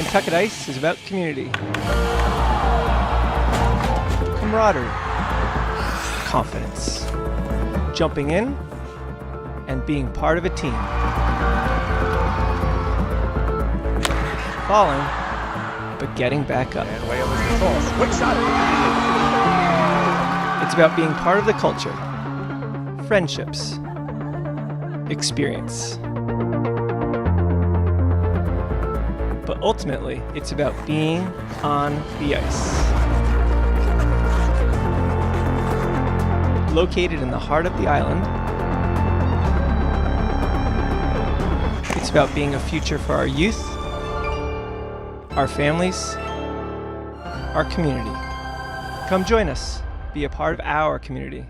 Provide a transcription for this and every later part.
Nantucket Ice is about community, camaraderie, confidence, jumping in, and being part of a team. Falling, but getting back up. And Whalers controls. Quick shot. It's about being part of the culture, friendships, experience. But ultimately, it's about being on the ice. Located in the heart of the island, it's about being a future for our youth, our families, our community. Come join us. Be a part of our community.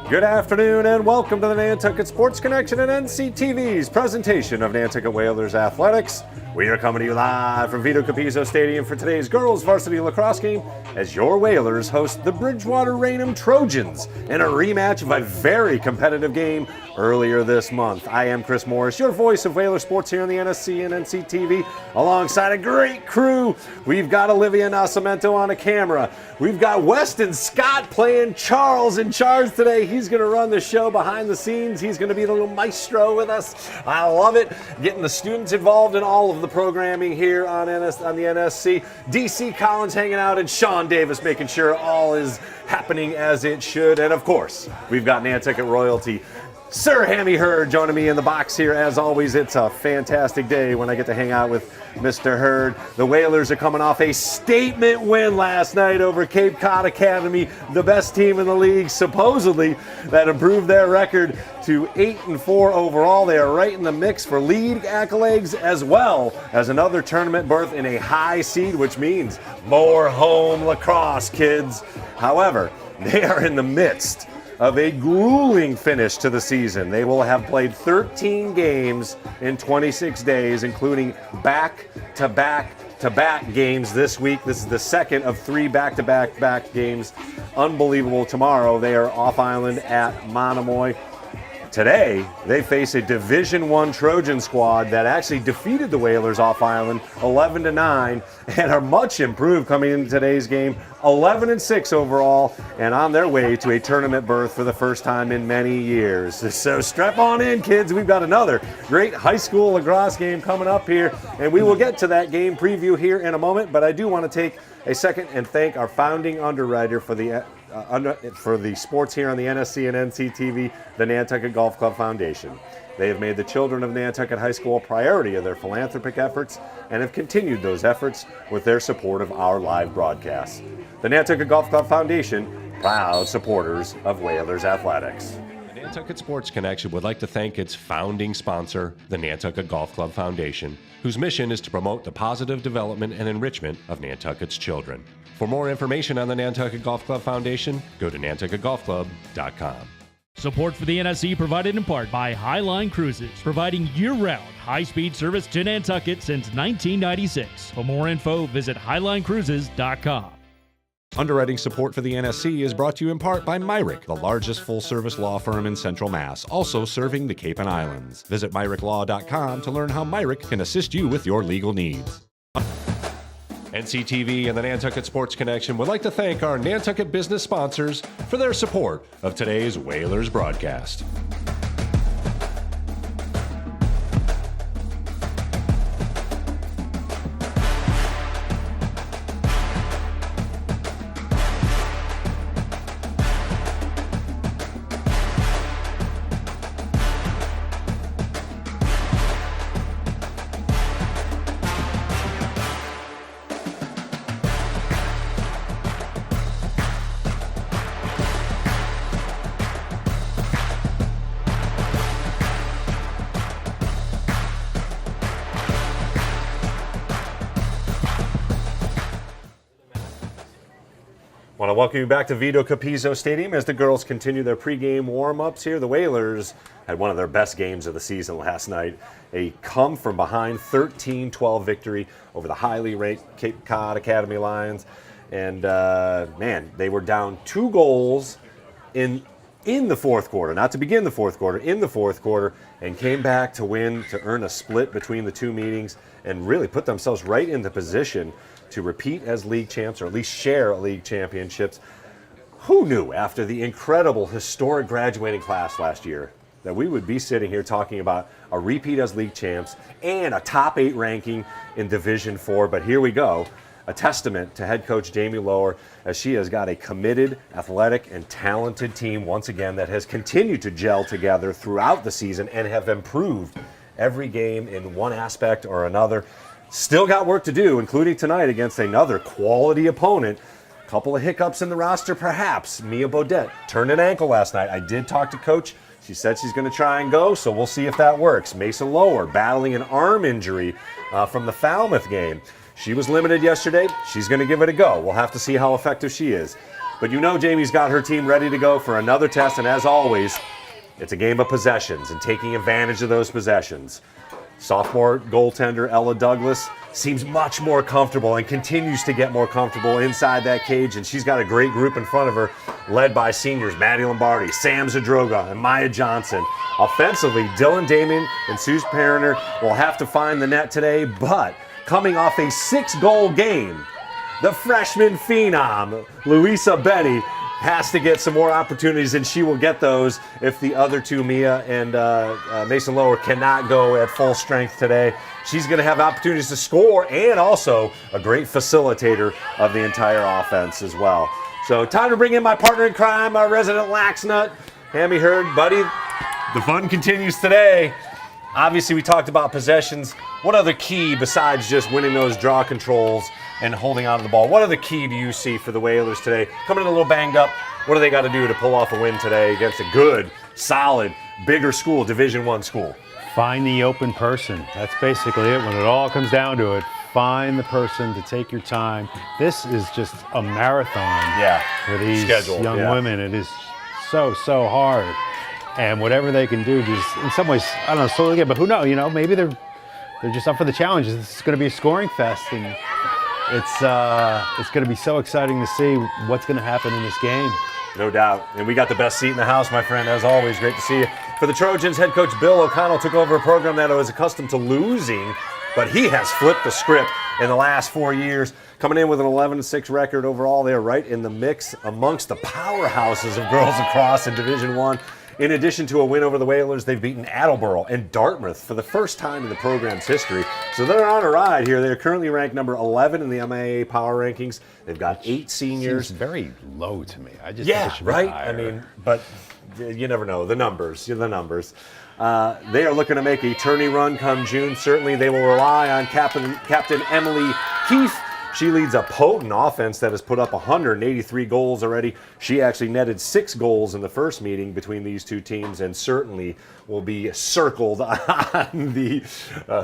Good afternoon and welcome to the Nantucket Sports Connection and NCTV's presentation of Nantucket Whalers Athletics. We are coming to you live from Vito Capizzo Stadium for today's Girls Varsity Lacrosse game as your Whalers host the Bridgewater-Raynham Trojans in a rematch of a very competitive game earlier this month. I am Chris Morris, your voice of Whaler sports here on the NSC and NCTV, alongside a great crew. We've got Olivia Nascimento on a camera. We've got Weston Scott playing Charles in charge today. He's going to run the show behind the scenes. He's going to be the little maestro with us. I love it. Getting the students involved in all of the programming here on the NSC. DC Collins hanging out and Sean Davis making sure all is happening as it should. And of course, we've got Nantucket royalty. Sir Hammy Hurd joining me in the box here. As always, it's a fantastic day when I get to hang out with Mr. Hurd. The Whalers are coming off a statement win last night over Cape Cod Academy, the best team in the league, supposedly, that improved their record to 8-4 overall. They are right in the mix for league accolades as well as another tournament berth in a high seed, which means more home lacrosse, kids. However, they are in the midst of a grueling finish to the season. They will have played 13 games in 26 days, including back-to-back games this week. This is the second of 3 back-to-back games. Unbelievable. Tomorrow they are off island at Monomoy. Today, they face a Division I Trojan squad that actually defeated the Whalers off island 11-9 and are much improved coming into today's game, 11-6 overall, and on their way to a tournament berth for the first time in many years. So strap on in, kids. We've got another great high school lacrosse game coming up here, and we will get to that game preview here in a moment, but I do want to take a second and thank our founding underwriter for the sports here on the NSC and NCTV, the Nantucket Golf Club Foundation. They have made the children of Nantucket High School a priority of their philanthropic efforts and have continued those efforts with their support of our live broadcasts. The Nantucket Golf Club Foundation, proud supporters of Whalers Athletics. The Nantucket Sports Connection would like to thank its founding sponsor, the Nantucket Golf Club Foundation, whose mission is to promote the positive development and enrichment of Nantucket's children. For more information on the Nantucket Golf Club Foundation, go to nantucketgolfclub.com. Support for the NSC provided in part by Highline Cruises, providing year-round high-speed service to Nantucket since 1996. For more info, visit highlinecruises.com. Underwriting support for the NSC is brought to you in part by Myrick, the largest full-service law firm in Central Mass, also serving the Cape and Islands. Visit myricklaw.com to learn how Myrick can assist you with your legal needs. NCTV and the Nantucket Sports Connection would like to thank our Nantucket business sponsors for their support of today's Whalers broadcast. want to welcome you back to Vito Capizzo Stadium as the girls continue their pregame warm-ups here. The Whalers had one of their best games of the season last night. A come-from-behind 13-12 victory over the highly ranked Cape Cod Academy Lions. And, man, they were down 2 goals in the fourth quarter, not to begin the fourth quarter, in the fourth quarter, and came back to win, to earn a split between the 2 meetings and really put themselves right in the position to repeat as league champs, or at least share league championships. Who knew after the incredible, historic graduating class last year that we would be sitting here talking about a repeat as league champs and a top 8 ranking in Division 4? But here we go. A testament to head coach Jamie Lower, as she has got a committed, athletic, and talented team once again that has continued to gel together throughout the season and have improved every game in one aspect or another. Still got work to do, including tonight against another quality opponent. A couple of hiccups in the roster, perhaps. Mia Bodette turned an ankle last night. I did talk to Coach. She said she's going to try and go, so we'll see if that works. Mason Lower battling an arm injury from the Falmouth game. She was limited yesterday. She's going to give it a go. We'll have to see how effective she is. But you know Jamie's got her team ready to go for another test, and as always, it's a game of possessions and taking advantage of those possessions. Sophomore goaltender Ella Douglas seems much more comfortable and continues to get more comfortable inside that cage, and she's got a great group in front of her, led by seniors Maddie Lombardi, Sam Zadroga, and Maya Johnson. Offensively, Dylan Damon and Suze Perriner will have to find the net today, but coming off a 6-goal game, the freshman phenom, Louisa Benny, has to get some more opportunities, and she will get those if the other 2, Mia and Mason Lower, cannot go at full strength today. She's going to have opportunities to score and also a great facilitator of the entire offense as well. So time to bring in my partner in crime, our resident Laxnut, Hammy Hurd. Buddy, the fun continues today. Obviously, we talked about possessions. What other key besides just winning those draw controls and holding on to the ball? What other key do you see for the Whalers today? Coming in a little banged up, what do they got to do to pull off a win today against a good, solid, bigger school, Division I school? Find the open person. That's basically it. When it all comes down to it, find the person to take your time. This is just a marathon for these young women. It is so hard. And whatever they can do, just in some ways, I don't know, slowly get, but who knows? You know, maybe they're just up for the challenges. This is going to be a scoring fest, and it's going to be so exciting to see what's going to happen in this game. No doubt. And we got the best seat in the house, my friend, as always. Great to see you. For the Trojans, head coach Bill O'Connell took over a program that was accustomed to losing, but he has flipped the script in the last 4 years. Coming in with an 11-6 record overall, they're right in the mix amongst the powerhouses of girls lacrosse in Division I. In addition to a win over the Whalers, they've beaten Attleboro and Dartmouth for the first time in the program's history. So they're on a ride here. They're currently ranked number 11 in the MIA Power Rankings. They've got 8 seniors. Seems very low to me. I just think it should be right? higher. I mean, but you never know. The numbers. They are looking to make a tourney run come June. Certainly they will rely on Captain Emily Keefe. She leads a potent offense that has put up 183 goals already. She actually netted 6 goals in the first meeting between these 2 teams, and certainly will be circled on the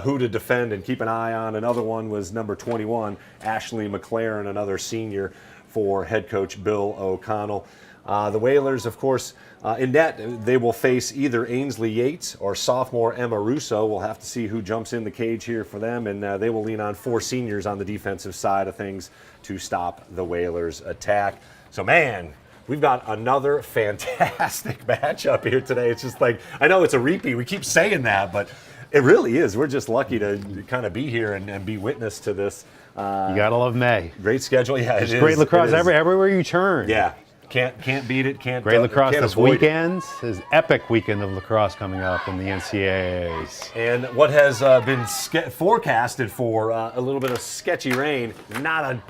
who to defend and keep an eye on. Another one was number 21, Ashley McLaren, another senior for head coach Bill O'Connell. The Whalers, of course, in net, they will face either Ainsley Yates or sophomore Emma Russo. We'll have to see who jumps in the cage here for them, and they will lean on 4 seniors on the defensive side of things to stop the Whalers' attack. So, man, we've got another fantastic matchup here today. It's just like, I know it's a repeat. We keep saying that, but it really is. We're just lucky to kind of be here and be witness to this. You gotta love May. Great schedule. Yeah, There's great lacrosse everywhere you turn. Yeah. Can't beat it. Great lacrosse can't this weekend. There's epic weekend of lacrosse coming up in the NCAAs. And what has been forecasted for a little bit of sketchy rain, not an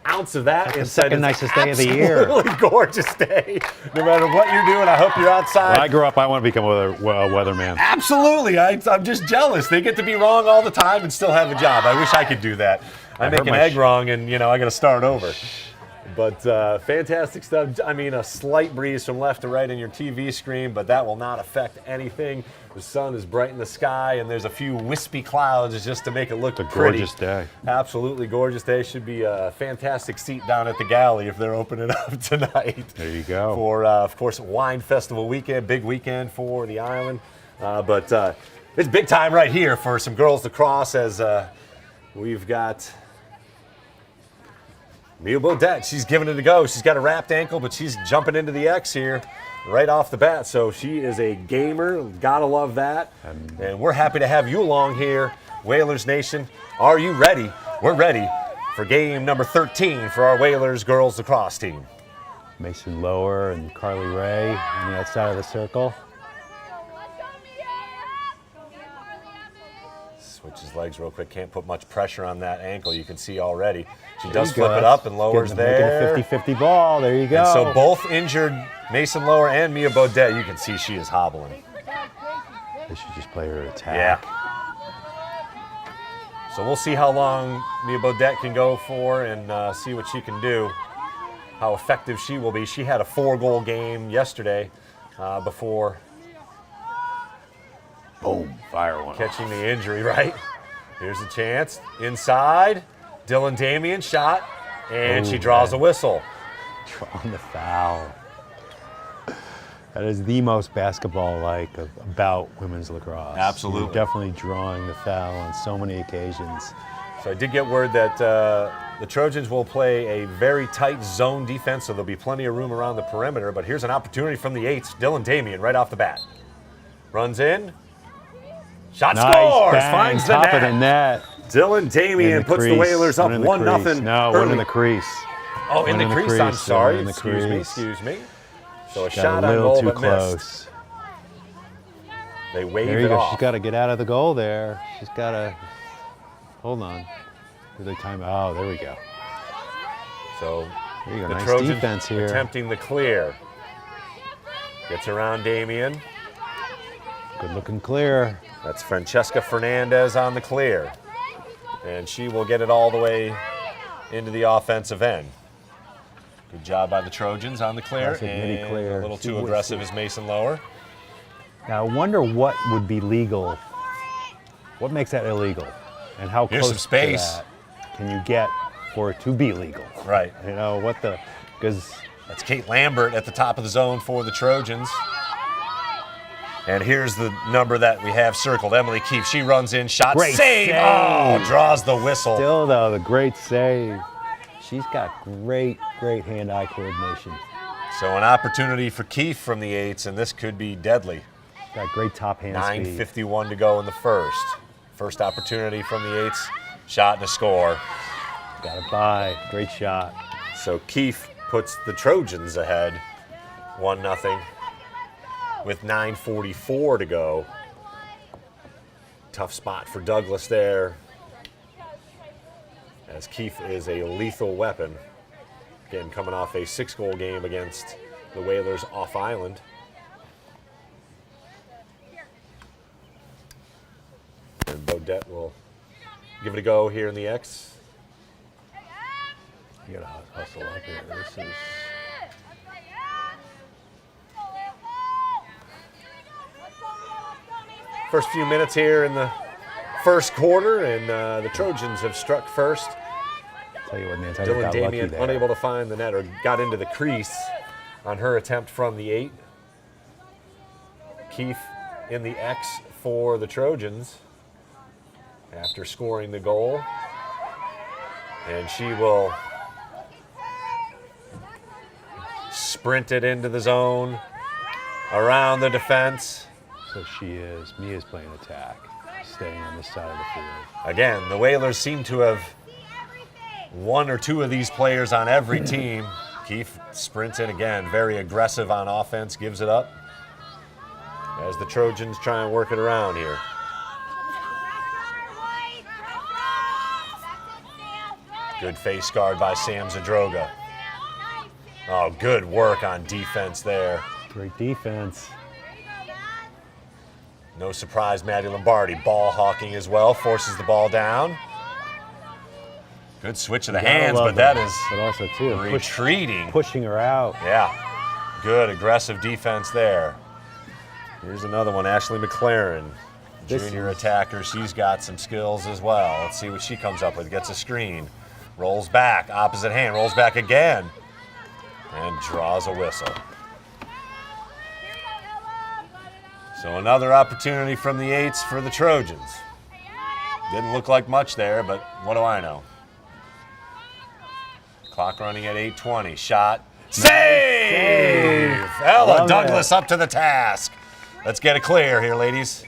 ounce of that. That's the second nicest day of the year. Absolutely gorgeous day. No matter what you're doing, I hope you're outside. When I grew up, I want to become a weatherman. Absolutely. I'm just jealous. They get to be wrong all the time and still have a job. I wish I could do that. I make an egg wrong and, I got to start over. But fantastic stuff. I mean, a slight breeze from left to right in your TV screen, but that will not affect anything. The sun is bright in the sky, and there's a few wispy clouds just to make it look pretty. Gorgeous day. Absolutely gorgeous day. Should be a fantastic seat down at the galley if they're opening up tonight. There you go. For, of course, Wine Festival weekend, big weekend for the island. But it's big time right here for some girls lacrosse as we've got Mia Bodette. She's giving it a go. She's got a wrapped ankle, but she's jumping into the X here right off the bat. So she is a gamer. Gotta love that. And we're happy to have you along here, Whalers Nation. Are you ready? We're ready for game number 13 for our Whalers Girls Lacrosse team. Mason Lower and Carly Ray on the outside of the circle. Switches legs real quick. Can't put much pressure on that ankle. You can see already. She does flip it up and lowers there. Making a 50-50 ball. There you go. And so both injured Mason Lower and Mia Bodette. You can see she is hobbling. They should just play her attack. Yeah. So we'll see how long Mia Bodette can go for and see what she can do, how effective she will be. She had a 4-goal game yesterday before boom, fire one. Catching the injury, right? Here's a chance. Inside. Dylan Damian shot, and she draws a whistle. Drawing the foul. That is the most basketball-like about women's lacrosse. Absolutely. You're definitely drawing the foul on so many occasions. So I did get word that the Trojans will play a very tight zone defense, so there'll be plenty of room around the perimeter. But here's an opportunity from the 8s. Dylan Damian right off the bat. Runs in. Shot scores! Bang, finds the top net. of the net. Dylan Damian puts the Whalers up 1-0. No, one in the crease. Oh, in the crease, I'm sorry. Excuse me. So a shot on goal, but missed. They wave There you it go. off. She's got to get out of the goal there. She's got to, hold on. Do they time? Oh, there we go. So there you go. the Nice Trojans defense here. attempting the clear. Gets around Damian. Good looking clear. That's Francesca Fernandez on the clear. And she will get it all the way into the offensive end. Good job by the Trojans on the clear. And clear. a little too aggressive is Mason Lower. Now, I wonder what would be legal. What makes that illegal? And how Here's close some space. to that can you get for it to be legal? Right. You know, what the, because That's Kate Lambert at the top of the zone for the Trojans. And here's the number that we have circled, Emily Keefe. She runs in, shot, Great save! Oh, draws the whistle. still, though, the great save. She's got great hand-eye coordination. So an opportunity for Keefe from the 8s, and this could be deadly. Got great top hand speed. 9:51 to go in the first. First opportunity from the 8s, shot and a score. Got it by. Great shot. So Keefe puts the Trojans ahead, 1-0, with 9:44 to go. Tough spot for Douglas there, as Keefe is a lethal weapon. Again, coming off a 6-goal game against the Whalers off island. And Bodette will give it a go here in the X. You gotta hustle up here. This is. First few minutes here in the first quarter, and the Trojans have struck first. Tell you what, Nantucket Dylan got Damian lucky there. unable to find the net, or got into the crease on her attempt from the 8. Keefe in the X for the Trojans after scoring the goal. And she will sprint it into the zone, around the defense. So she is. Mia's playing attack, staying on this side of the field. Again, the Whalers seem to have one or two of these players on every team. Keefe sprints in again, very aggressive on offense, gives it up as the Trojans try and work it around here. Good face guard by Sam Zadroga. Oh, good work on defense there. Great defense. No surprise, Maddie Lombardi ball hawking as well, forces the ball down. Good switch of the hands, but that is but also too retreating. pushing her out. Yeah, good aggressive defense there. Here's another one, Ashley McLaren, junior attacker. She's got some skills as well. Let's see what she comes up with. Gets a screen, rolls back, opposite hand, rolls back again, and draws a whistle. So another opportunity from the 8s for the Trojans. Didn't look like much there, but what do I know? Clock running at 8:20. Shot. Save! Ella Douglas up to the task. Let's get it clear here, ladies.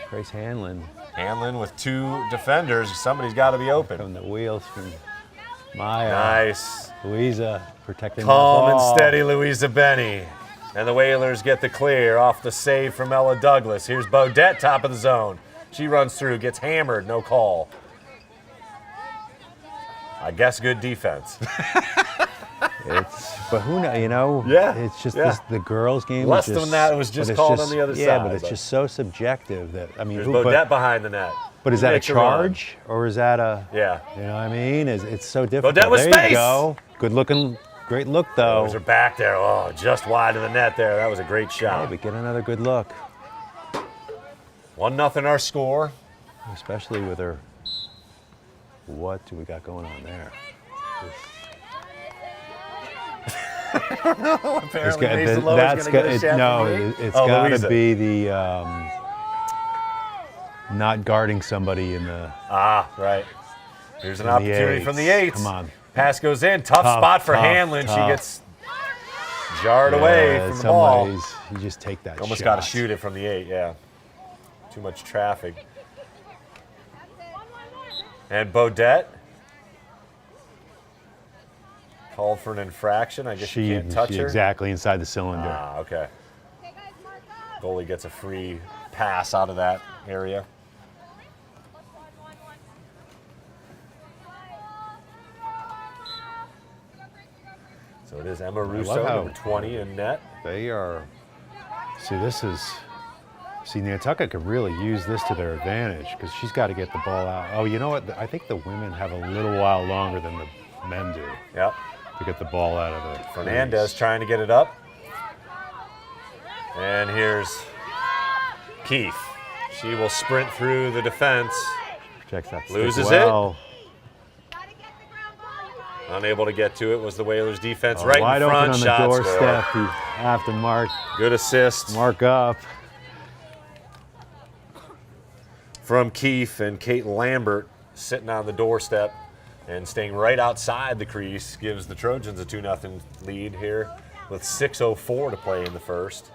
Grace Hanlon. Hanlon with 2 defenders. Somebody's got to be open. From the wheels from Maya. Nice. Louisa protecting Calm the and ball. steady, Louisa Benny. And the Whalers get the clear off the save from Ella Douglas. Here's Bodette, top of the zone. She runs through, gets hammered, no call. I guess good defense. But who knows, you know? Yeah, It's just yeah. the girls' game. Less is just, than that, it was just but it's called on the other yeah, side, but it's but- just so subjective that, I mean, There's who, Bodette behind the net. but is Who that a makes run? charge or is that a, Yeah. you know what I mean? It's so difficult. Bodette with there space! you go. Good looking, great look though. Those are back there. Oh, just wide of the net there. That was a great Hey, shot. but get another good look, 1-0 our score. especially with her. What do we got going on there? Apparently Mason Lowe's gonna get a shot no, from me. it's Oh, got Louisa. to be the not guarding somebody in the. Ah, right. Here's an From the opportunity eights. from the 8s. Come on. Pass goes in. Tough spot for tough, Hanlon. She tough. gets jarred away from the ball. You just take that Almost shot. got to shoot it from the 8, yeah. Too much traffic. And Bodette called for an infraction. I guess you can't touch her. Exactly inside the cylinder. Ah, okay. Goalie gets a free pass out of that area. So it is Emma Russo, how- number 20 in net. They are. See, Nantucket could really use this to their advantage because she's got to get the ball out. Oh, you know what? I think the women have a little while longer than the men do Yep. to get the ball out of the. Fernandez trying to get it up. And here's Keith. She will sprint through the defense. Protects that stick Loses well. Unable to get to it was the Whalers defense Oh, right wide in front. open on the Shot doorstep. score. You have to mark Good assist up. from Keith, and Kate Lambert sitting on the doorstep and staying right outside the crease gives the Trojans a 2-0 lead here with 6:04 to play in the first.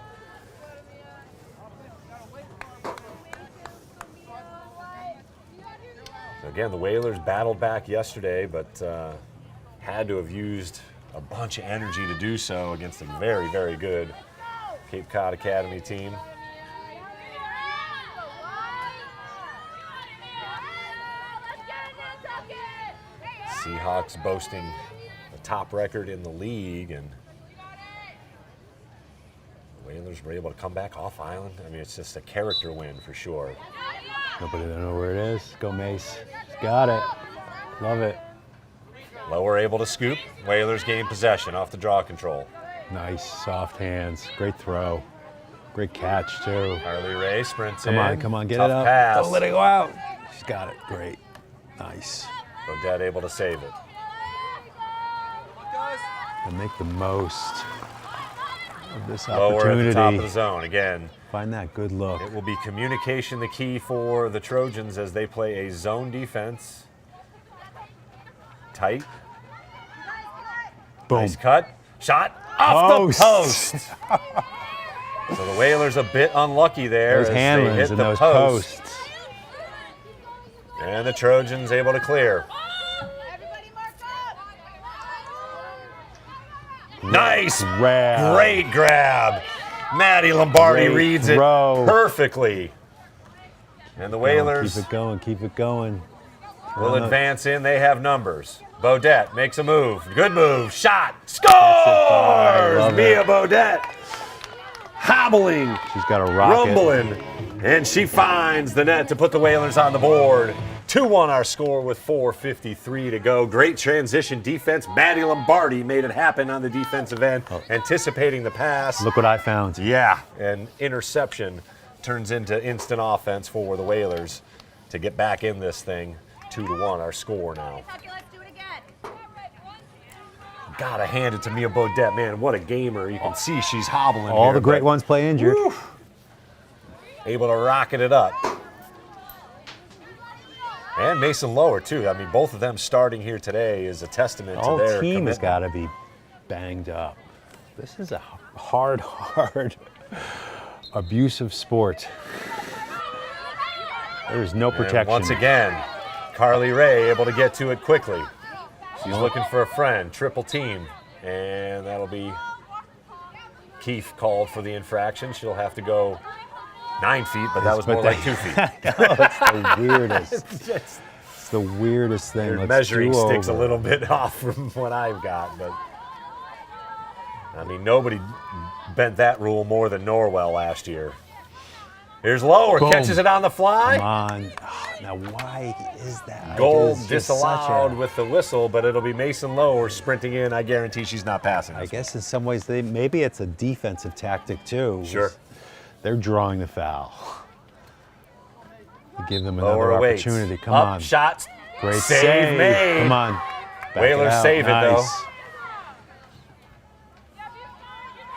So again, the Whalers battled back yesterday, but had to have used a bunch of energy to do so against a very, very good Cape Cod Academy team. Seahawks boasting the top record in the league, and the Whalers were able to come back off island. I mean, it's just a character win for sure. Nobody don't know where it is. Go Mace. She's got it. Love it. Lower able to scoop. Whalers gain possession off the draw control. Nice, soft hands. Great throw. Great catch, too. Harley Ray sprints Come in. on, come on, get Tough it up. pass. Don't let it go out. She's got it. Great. Nice. Bodette able to save it. And make the most of this Lower at opportunity. the top of the zone again. Find that good look. It will be communication the key for the Trojans as they play a zone defense. Tight. Boom. Nice cut. Shot off Post. the post. So the Whalers a bit unlucky there Those as they handlers hit and the those post. posts. And the Trojans able to clear. Nice. Grab. Great grab. Maddie Lombardi Great reads throw. it perfectly. And the Whalers Keep it going. Keep it going. will Run up. advance in. They have numbers. Bodette makes a move. Good move. Shot. I Scores! love Mia it. Bodette. Hobbling. She's got a rocket. Rumbling. And she finds the net to put the Whalers on the board. 2-1 our score with 4:53 to go. Great transition defense. Maddie Lombardi made it happen on the defensive end, anticipating the pass. Look what I found. Yeah, and interception turns into instant offense for the Whalers to get back in this thing. 2-1 our score now. Gotta hand it to Mia Bodette. Man, what a gamer. You can see she's hobbling All here, the great but ones play injured. able to rocket it up. And Mason Lower, too. I mean, both of them starting here today is a testament to their team has commitment. got to be banged up. This is a hard, abusive sport. There's no protection. And once again, Carly Ray able to get to it quickly. She's looking for a friend, triple team. And that'll be Keefe called for the infraction. She'll have to go 9 feet, but that was more like 2 feet. It's the weirdest. It's the weirdest thing. Your Let's measuring do stick's over. a little bit off from what I've got, but I mean, nobody bent that rule more than Norwell last year. Here's Lower, Boom. catches it on the fly. Come on. Now, why is that? Goal It's just such disallowed with the whistle, but it'll be Mason Lower sprinting in. I guarantee she's not passing. I guess in some ways, maybe it's a defensive tactic, too. Sure. They're drawing the foul. To give them Lower another awaits. opportunity. Come Up, on. shots. Great save made. Come on. Back Whalers out. save it, Nice. though.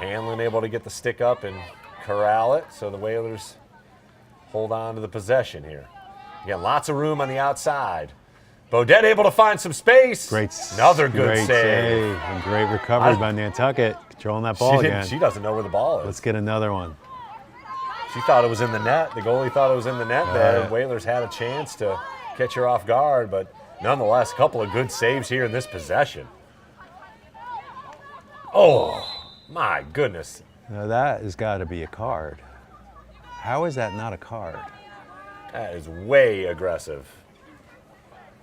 Hanlon able to get the stick up and corral it, so the Whalers hold on to the possession here. Again, lots of room on the outside. Bodette able to find some space. Another good great save. And great recovery by Nantucket, controlling that ball again. She doesn't know where the ball is. Let's get another one. She thought it was in the net. The goalie thought it was in the net there. And Whalers had a chance to catch her off guard, but nonetheless, a couple of good saves here in this possession. Oh, my goodness. Now that has got to be a card. How is that not a card? That is way aggressive.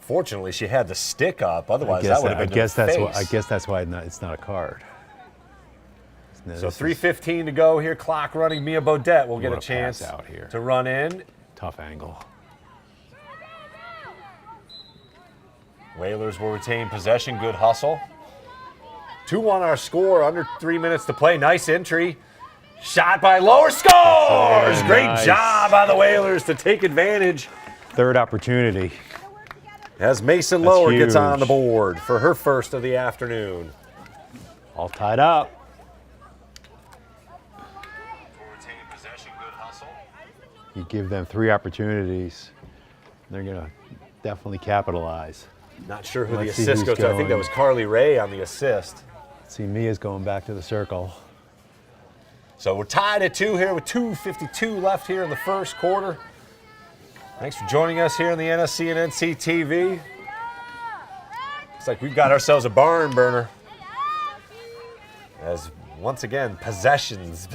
Fortunately, she had the stick up. Otherwise, that would have been I guess that's face. why. I guess that's why it's not a card. So 3:15 to go here. Clock running. Mia Bodette will get a What a chance pass out here. to run in. Tough angle. Whalers will retain possession. Good hustle. 2-1 our score. Under 3 minutes to play. Nice entry. Shot by Lower. Scores! Very Great nice. job by the Whalers to take advantage. Third opportunity. As Mason That's Lower gets huge. on the board for her first of the afternoon. All tied up. You give them 3 opportunities, they're going to definitely capitalize. Not sure who Let's the see assist who's goes to. I think that going. was Carly Ray on the assist. See, Mia's going back to the circle. So we're tied at 2 here with 2:52 left here in the first quarter. Thanks for joining us here on the NSC and NC TV. Looks like we've got ourselves a barn burner. As once again, possessions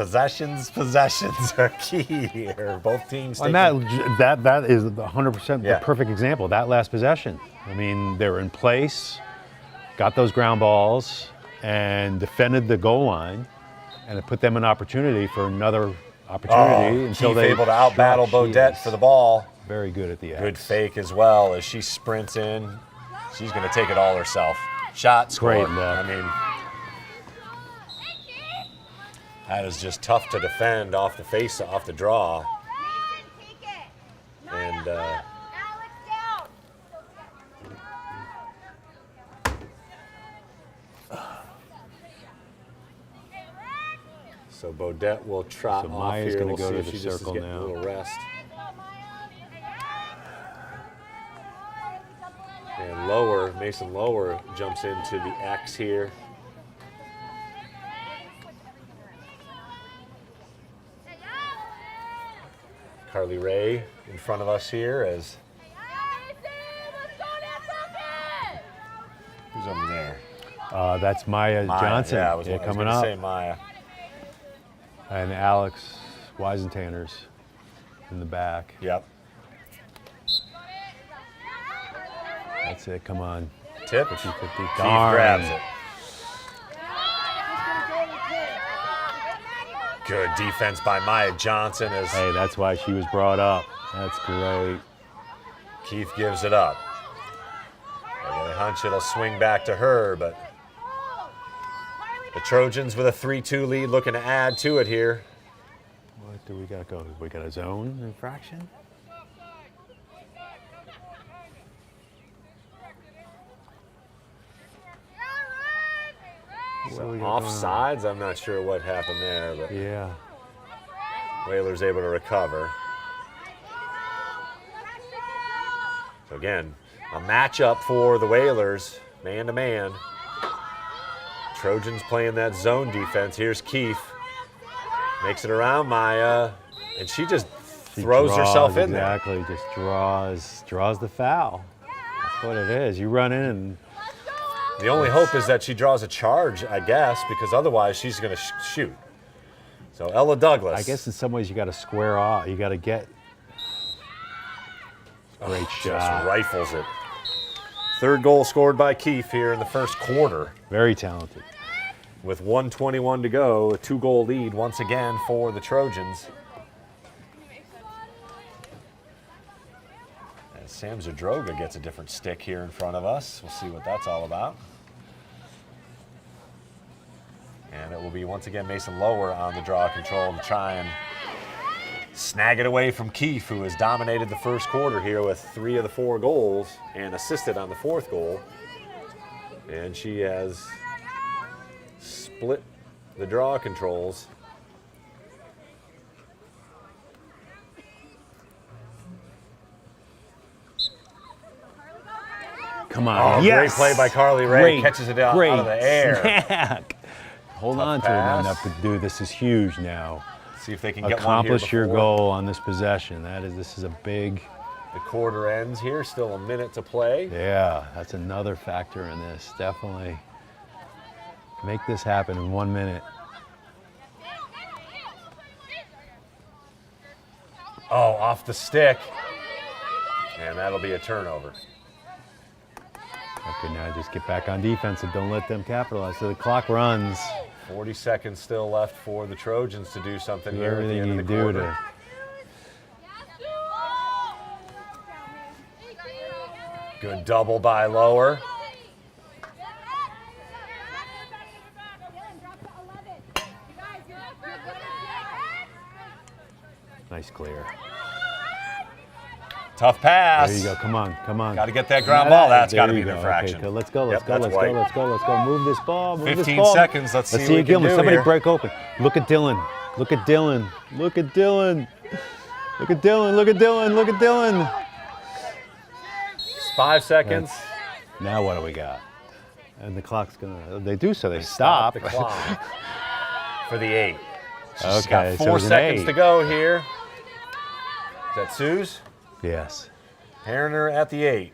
are key here. Both teams And taking that is 100% Yeah. the perfect example. That last possession. I mean, they were in place, got those ground balls, and defended the goal line, and it put them an opportunity for another opportunity until Keefe they able to outbattle struck. She Bodette is for the ball. Very good at the X. Good fake as well as she sprints in. She's going to take it all herself. Shot, score. Great look. I mean, that is just tough to defend off the face, off the draw. And so Bodette will trot So off Maya's here. gonna We'll go see to if the she just is circle getting now. a little rest. And Lower, Mason Lower jumps into the X here. Carly Ray in front of us here as who's over there? That's Maya Johnson. Yeah, I was coming gonna up. say Maya. And Alex Weisentanner's in the back. Yep. That's it. Come on. Tip. 50-50. Keefe Darn. grabs it. Good defense by Maya Johnson as Hey, that's why she was brought up. That's great. Keith gives it up. I got a hunch it'll swing back to her, but the Trojans with a 3-2 lead looking to add to it here. What do we got go? We got a zone infraction? So offsides, I'm not sure what happened there, but yeah. Whalers able to recover. So again, a matchup for the Whalers, man-to-man. Trojans playing that zone defense. Here's Keith. Makes it around Maya, and she just throws herself in there. Exactly, just draws the foul. That's what it is. You run in and... The only hope is that she draws a charge, I guess, because otherwise she's going to shoot. So Ella Douglas. I guess in some ways you got to square off. You got to get... Great shot. Just rifles it. Third goal scored by Keith here in the first quarter. Very talented. With 1:21 to go, a 2-goal lead once again for the Trojans. As Sam Zadroga gets a different stick here in front of us. We'll see what that's all about. And it will be once again Mason Lower on the draw control to try and snag it away from Keith, who has dominated the first quarter here with 3 of the 4 goals and assisted on the 4th goal. And she has split the draw controls. Come on. Oh, yes. Great play by Carly Ray. Catches it out of the air. Snack. Hold on to it long enough to do. This is huge now. See if they can get accomplish your goal on this possession. This is a big. The quarter ends here. Still a minute to play. Yeah, that's another factor in this. Definitely make this happen in 1 minute. Oh, off the stick. And that'll be a turnover. Okay, now just get back on defense and don't let them capitalize. So the clock runs. 40 seconds still left for the Trojans to do something Do here at the everything end of the you do quarter. Good double by Lower. Nice clear. Tough pass. There you go. Come on, come on. Got to get that ground ball. That's got to be an infraction. Okay, let's go. Let's Yep, go. that's Let's white. go. Let's go. Let's go. Move this ball. Move 15 this ball. seconds. Let's see what we can Gilman. do Somebody here. break open. Look at Dylan. Look at Dylan. Look at Dylan. Look at Dylan. Look at Dylan. Look at Dylan. 5 seconds. Now what do we got? And the clock's gonna. They do so. They stop. The clock for the 8. She's Okay, got so 4 it's an seconds 8. to go here. Is that Suze? Yes. Herner at the 8.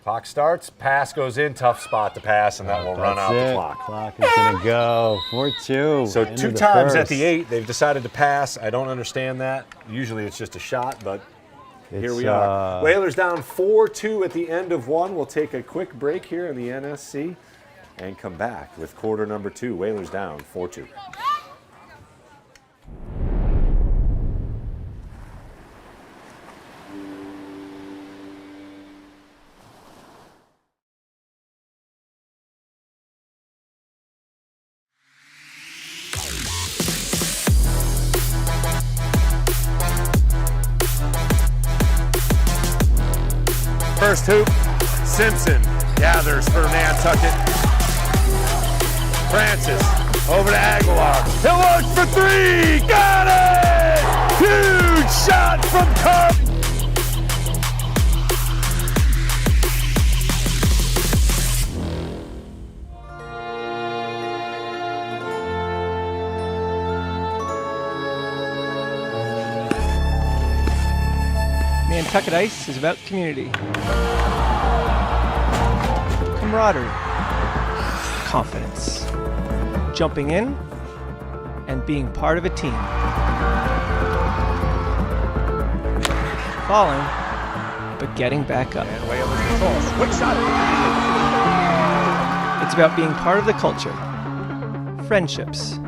Clock starts. Pass goes in. Tough spot to pass, and that will run out the clock. Clock is gonna go. 4-2. So End 2 of the times at first. the 8, they've decided to pass. I don't understand that. Usually it's just a shot, but here we are. Whalers down 4-2 at the end of 1. We'll take a quick break here in the NSC and come back with quarter number 2. Whalers down 4-2. First hoop, Simpson gathers for Nantucket. Francis over to Aguilar. He'll look for 3. Got it! Huge shot from Carp. Nantucket Ice is about community, camaraderie, confidence, jumping in, and being part of a team. Falling, but getting back up. And Whalers controls. Quick shot. It's about being part of the culture, friendships,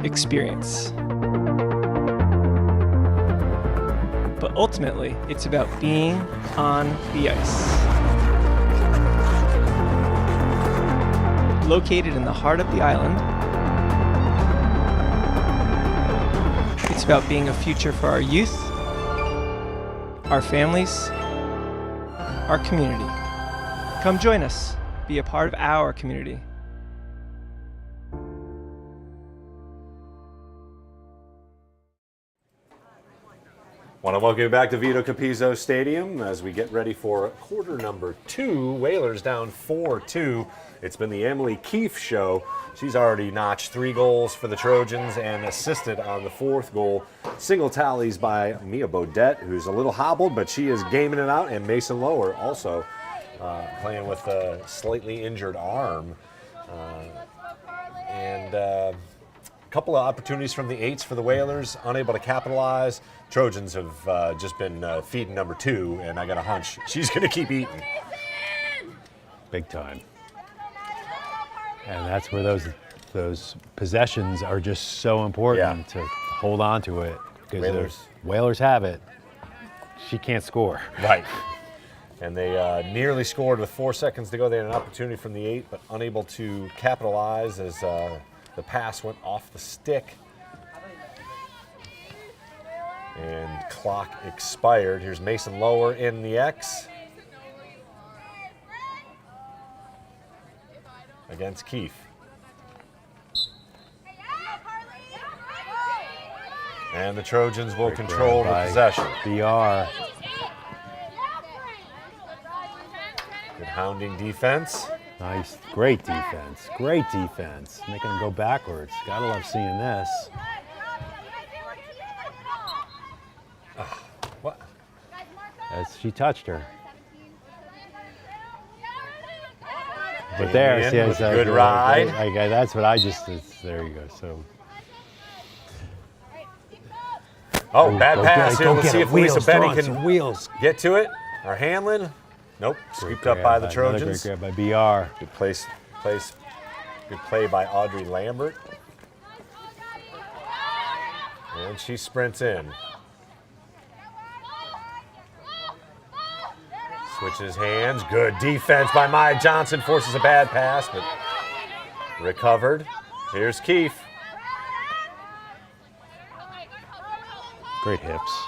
experience. Ultimately, it's about being on the ice. Located in the heart of the island, it's about being a future for our youth, our families, our community. Come join us. Be a part of our community. Want to welcome you back to Vito Capizzo Stadium as we get ready for quarter number 2. Whalers down 4-2. It's been the Emily Keefe show. She's already notched 3 goals for the Trojans and assisted on the 4th goal. Single tallies by Mia Bodette, who's a little hobbled, but she is gaming it out, and Mason Lower also playing with a slightly injured arm. A couple of opportunities from the 8s for the Whalers, unable to capitalize. Trojans have just been feeding number 2, and I got a hunch she's going to keep eating. Big time. And that's where those possessions are just so important to hold on to it. Because Whalers have it. She can't score. Right. And they nearly scored with 4 seconds to go. They had an opportunity from the 8, but unable to capitalize as the pass went off the stick. And clock expired. Here's Mason Lower in the X against Keefe. And the Trojans will control the possession. BR. Good hounding defense. Nice, great defense. Great defense. Making them go backwards. Gotta love seeing this. What? As she touched her. But there, see, with a good ride. That's what I just. There you go. So. Oh, bad pass here. Let's see if Lisa Benny can get to it. Or Hanlon. Nope. Scooped up by the Trojans. Great grab by BR. Good good play by Audrey Lambert. And she sprints in. Switches hands. Good defense by Maya Johnson. Forces a bad pass, but recovered. Here's Keefe. Great hips.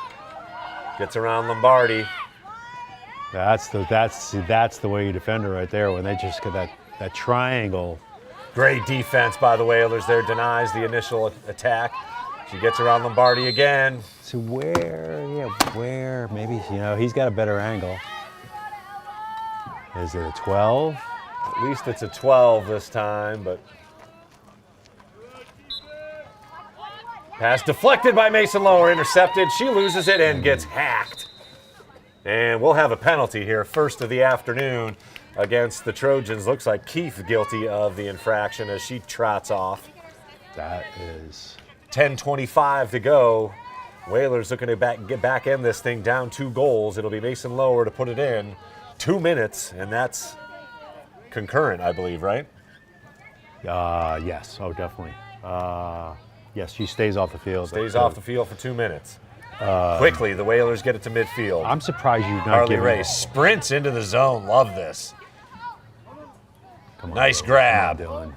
Gets around Lombardi. That's the way you defend her right there when they just get that triangle. Great defense by the Whalers there. Denies the initial attack. She gets around Lombardi again. So where? Maybe, he's got a better angle. Is it a 12? At least it's a 12 this time, but pass deflected by Mason Lower, intercepted. She loses it and gets hacked. And we'll have a penalty here, first of the afternoon against the Trojans. Looks like Keefe guilty of the infraction as she trots off. That is 10:25 to go. Whalers looking to get back in this thing, down 2 goals. It'll be Mason Lower to put it in. 2 minutes, and that's concurrent, I believe, right? Yes. Oh, definitely. Yes, she stays off the field. Stays off the field for 2 minutes. Quickly, the Whalers get it to midfield. I'm surprised you're not Harley giving Ray sprints into the zone. Love this. Come on, nice grab. Come on, Dylan.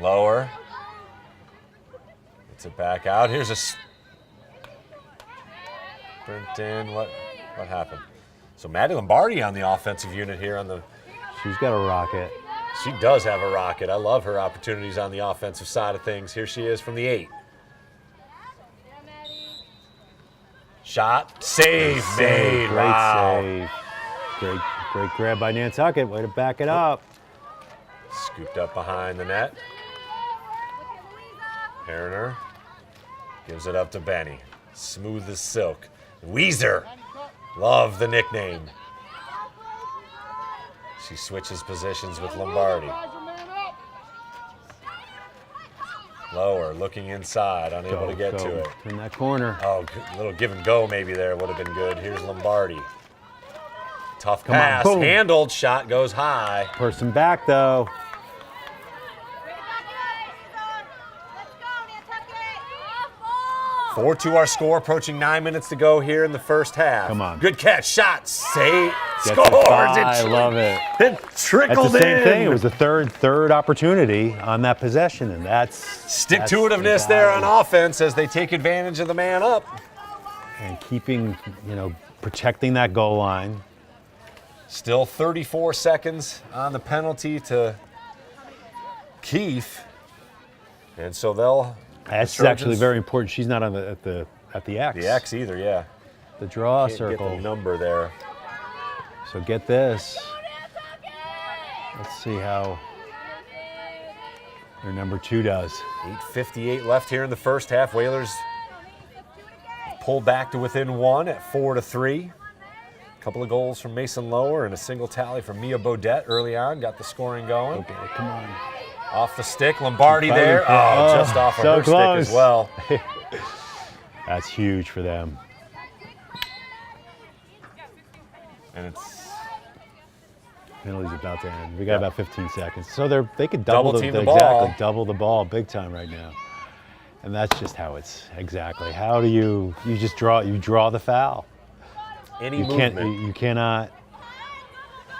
Lower. Gets it back out. Here's a sprint in. What happened? So Maddie Lombardi on the offensive unit here on the. She's got a rocket. She does have a rocket. I love her opportunities on the offensive side of things. Here she is from the 8. Shot, save made. Great Wow. save. Great grab by Nantucket. Way to back it up. Scooped up behind the net. Herner gives it up to Benny. Smooth as silk. Weezer. Love the nickname. She switches positions with Lombardi. Lower, looking inside, unable to get to it. In that corner. Oh, a little give and go maybe there would have been good. Here's Lombardi. Tough pass, handled, shot goes high. Person back though. 4-2 our score, approaching 9 minutes to go here in the first half. Come on. Good catch, shot, save, Gets scores. it by. I love it. It trickled That's the same in. thing. It was the third opportunity on that possession, and that's Stick-to-itiveness there on offense as they take advantage of the man up. And keeping, protecting that goal line. Still 34 seconds on the penalty to Keith. And so That's actually very important. She's not on at the X. The X either, yeah. The draw Can't circle. get the number there. So get this. Let's see how their number 2 does. 8:58 left here in the first half. Whalers pulled back to within 1 at 4-3. A couple of goals from Mason Lower and a single tally from Mia Bodette early on. Got the scoring going. Okay, come on. Off the stick, Lombardi there. Oh, just off of her close. stick as well. That's huge for them. And it's Penalty's about to end. We got about 15 seconds. So they could double Double team the exactly ball. double the ball big time right now. And that's just how it's exactly. How do you just draw the foul. any movement. You cannot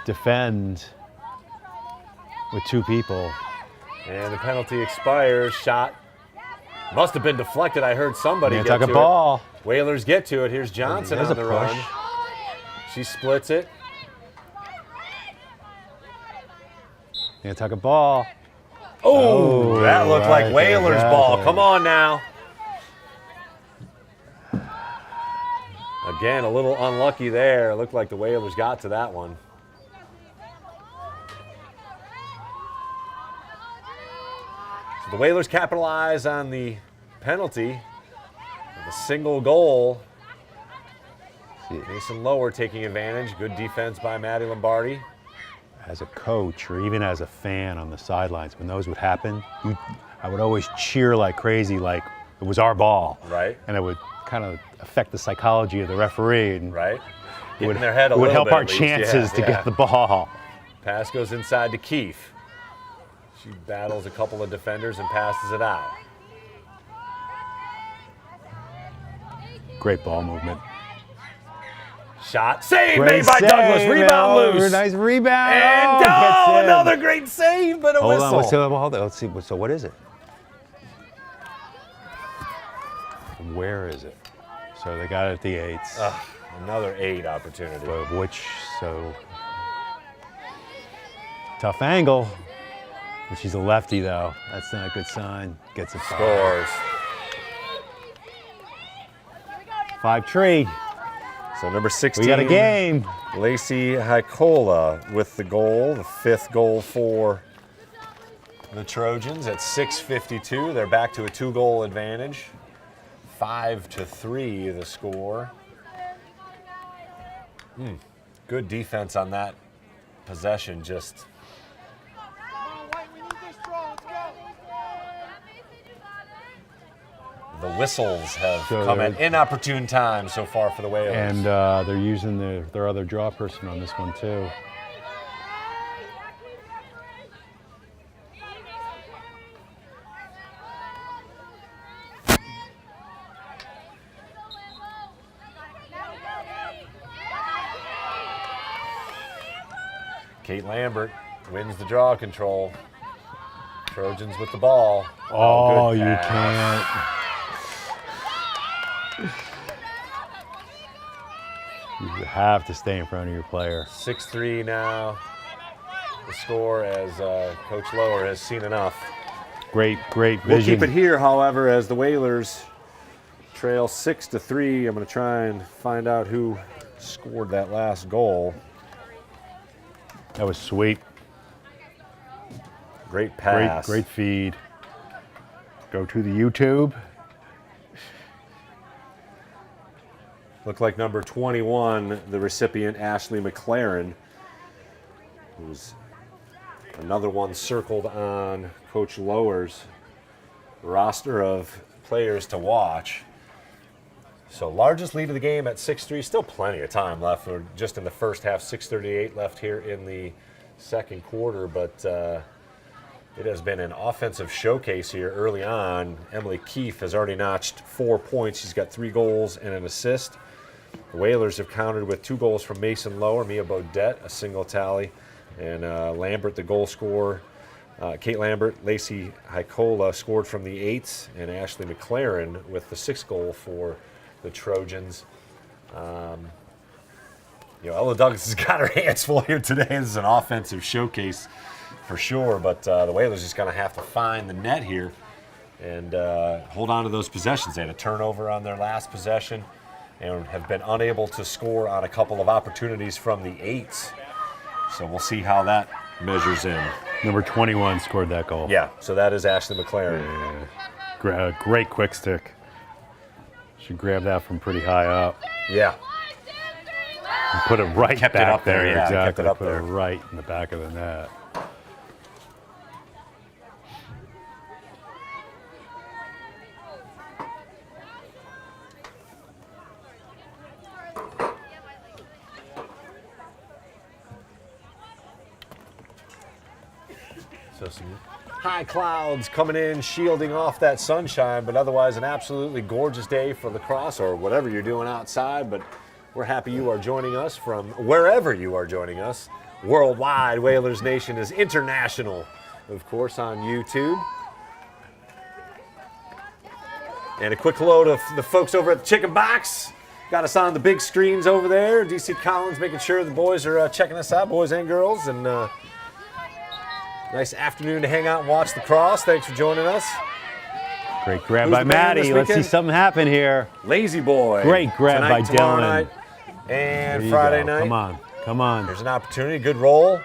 defend with 2 people. And the penalty expires. Shot must have been deflected. I heard somebody get Nantucket to ball. it. Whalers get to it. Here's Johnson There's on a the push. run. She splits it. Nantucket ball. Oh, that looked right like Whalers there, ball. exactly. Come on now. Again, a little unlucky there. Looked like the Whalers got to that one. So the Whalers capitalize on the penalty with a single goal. Mason Lower taking advantage. Good defense by Maddie Lombardi. As a coach or even as a fan on the sidelines, when those would happen, I would always cheer like crazy, like it was our ball. Right. And it would kind of affect the psychology of the referee. And Right. It would, in their head a it would little help bit our at least. chances to get the ball. Pass goes inside to Keefe. She battles a couple of defenders and passes it out. Great ball movement. Shot. Save Great made by save. Douglas. Rebound loose. Nice rebound. And Gets in. another great save, but a Hold whistle. on. Hold on. Let's see. So what is it? Where is it? So they got it at the 8s. Another 8 opportunity. So tough angle. And she's a lefty though. That's not a good sign. Gets it. Scores. 5-3. So number 16. We got a game. Lacey Haikola with the goal, the 5th goal for the Trojans at 6:52. They're back to a 2-goal advantage. 5-3 the score. Good defense on that possession. Just the whistles have come at inopportune times so far for the Whalers. And they're using their other draw person on this one too. Kate Lambert wins the draw control. Trojans with the ball. Oh, good you pass. can't. You have to stay in front of your player. 6-3 now. The score as Coach Lower has seen enough. Great vision. We'll keep it here, however, as the Whalers trail 6-3. I'm going to try and find out who scored that last goal. That was sweet. Great pass. Great feed. Go to the YouTube. Looked like number 21, the recipient, Ashley McLaren, who's another one circled on Coach Lower's roster of players to watch. So largest lead of the game at 6-3. Still plenty of time left. We're just in the first half, 6:38 left here in the second quarter. But It has been an offensive showcase here early on. Emily Keefe has already notched 4 points. She's got 3 goals and an assist. The Whalers have countered with 2 goals from Mason Lower, Mia Bodette, a single tally, and Lambert, the goal scorer. Kate Lambert, Lacey Hicola scored from the 8s, and Ashley McLaren with the 6th goal for the Trojans. Ella Douglas has got her hands full here today. This is an offensive showcase for sure, but the Whalers just going to have to find the net here and hold on to those possessions. They had a turnover on their last possession and have been unable to score on a couple of opportunities from the 8s. So we'll see how that measures in. Number 21 scored that goal. Yeah, so that is Ashley McLaren. Great quick stick. She grabbed that from pretty high up. Yeah. And put it right Kept back it up there, yeah, exactly. kept it up put there. it right in the back of the net. So some high clouds coming in, shielding off that sunshine, but otherwise an absolutely gorgeous day for lacrosse or whatever you're doing outside. But we're happy you are joining us from wherever you are joining us. Worldwide, Whalers Nation is international, of course, on YouTube. And a quick hello to the folks over at the Chicken Box. Got us on the big screens over there. DC Collins making sure the boys are checking us out, boys and girls. And nice afternoon to hang out and watch the cross. Thanks for joining us. Great grab Who's by the man Maddie. this Let's see weekend? something happen here. Lazy Boy. Great grab Tonight, by tomorrow Dylan. night, and There you Friday go. night. Come on, come on. There's an opportunity. Good roll.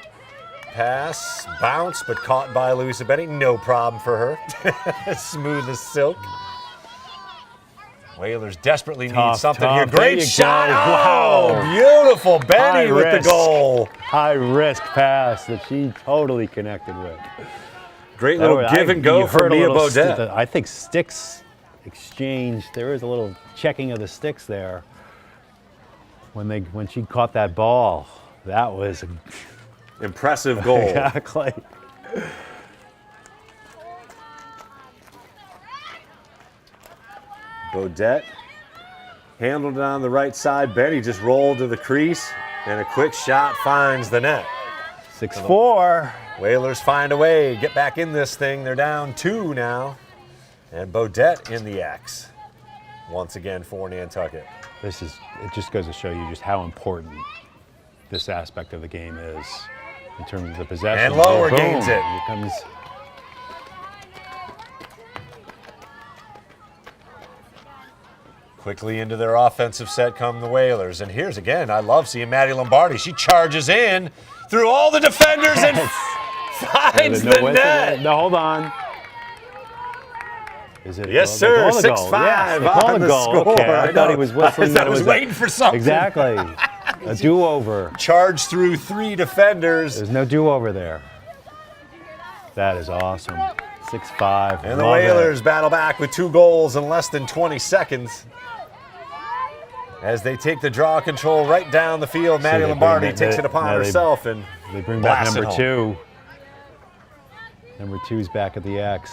Pass. Bounce, but caught by Louisa Benny. No problem for her. Smooth as silk. Whalers desperately need something here. There Great you shot. go. Oh, Wow. beautiful. Benny High with risk. the goal. High risk pass that she totally connected with. Great little give and go you from heard a Mia little Bodette. I think sticks exchanged. There was a little checking of the sticks there when she caught that ball. That was Impressive goal. exactly. Bodette handled it on the right side. Benny just rolled to the crease, and a quick shot finds the net. 6-4. Whalers find a way, get back in this thing. They're down 2 now. And Bodette in the X. Once again for Nantucket. It just goes to show you just how important this aspect of the game is in terms of the possession. And Lower Boom. gains it. Here comes Quickly into their offensive set come the Whalers. And here's again, I love seeing Maddie Lombardi. She charges in through all the defenders and finds the net. No, hold on. Is it? Yes, they sir. call the goal. 6-5 Yes, they call on the the goal. score. Okay, I thought he was whistling. I was waiting for something. Exactly. A do-over. Charge through 3 defenders. There's no do-over there. That is awesome. 6-5. And the Love it. Whalers battle back with 2 goals in less than 20 seconds. As they take the draw control right down the field, Maddie they Lombardi bring takes that- it upon now they- herself and They bring back blasts it number home. 2. Number 2's back at the X.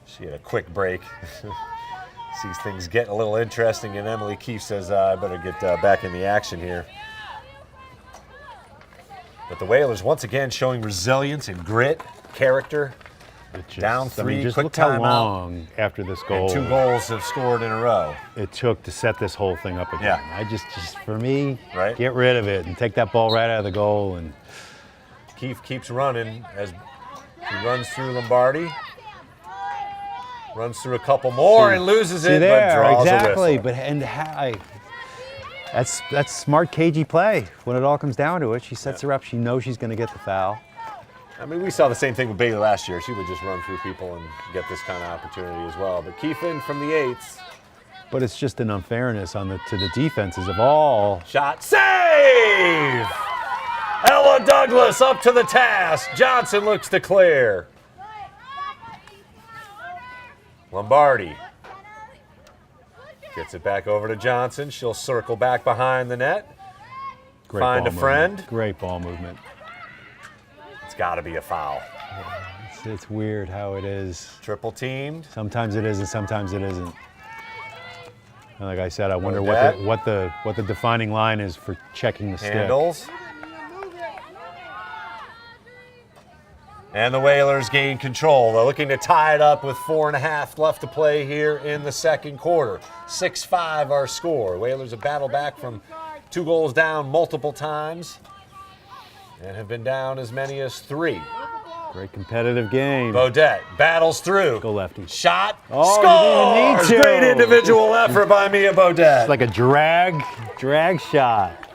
She had a quick break. Sees things get a little interesting, and Emily Keefe says, I better get back in the action here. But the Whalers once again showing resilience and grit, character. Down 3, just quick look how timeout. long after this goal And 2 goals have scored in a row. it took to set this whole thing up again. Yeah. I just for me, Right. get rid of it and take that ball right out of the goal. And Keefe keeps running as he runs through Lombardi. Runs through a couple more and loses see it, there, but draws exactly. a whistle. That's smart, cagey play. When it all comes down to it, she sets her up. She knows she's going to get the foul. I mean, we saw the same thing with Bailey last year. She would just run through people and get this kind of opportunity as well. But Keefe in from the 8s. But it's just an unfairness to the defenses of all. Shot, save! Ella Douglas up to the task. Johnson looks to clear. Lombardi gets it back over to Johnson. She'll circle back behind the net. Great Find ball a friend. movement. Great ball movement. It's got to be a foul. It's weird how it is. Triple teamed. Sometimes it is and sometimes it isn't. And like I said, I wonder Odette. what the defining line is for checking the stick. Handles. And the Whalers gain control. They're looking to tie it up with 4.5 left to play here in the second quarter. 6-5 our score. Whalers have battled back from 2 goals down multiple times and have been down as many as 3. Great competitive game. Bodette battles through. Go lefty. Shot. Oh, Scores! you didn't need to. Great individual effort by Mia Bodette. It's like a drag shot.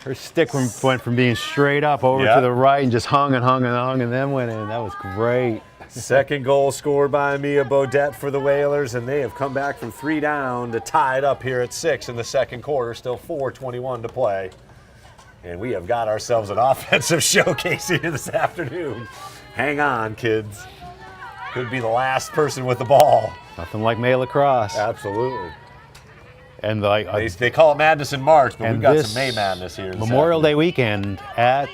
Her stick went from being straight up over to the right and just hung and hung and hung and then went in. That was great. Second goal scored by Mia Bodette for the Whalers, and they have come back from 3 down to tie it up here at 6 in the second quarter. Still 4:21 to play. And we have got ourselves an offensive showcase here this afternoon. Hang on, kids. Could be the last person with the ball. Nothing like May lacrosse. Absolutely. And like They call it Madness in March, but we've got this some May Madness here. Memorial Day weekend at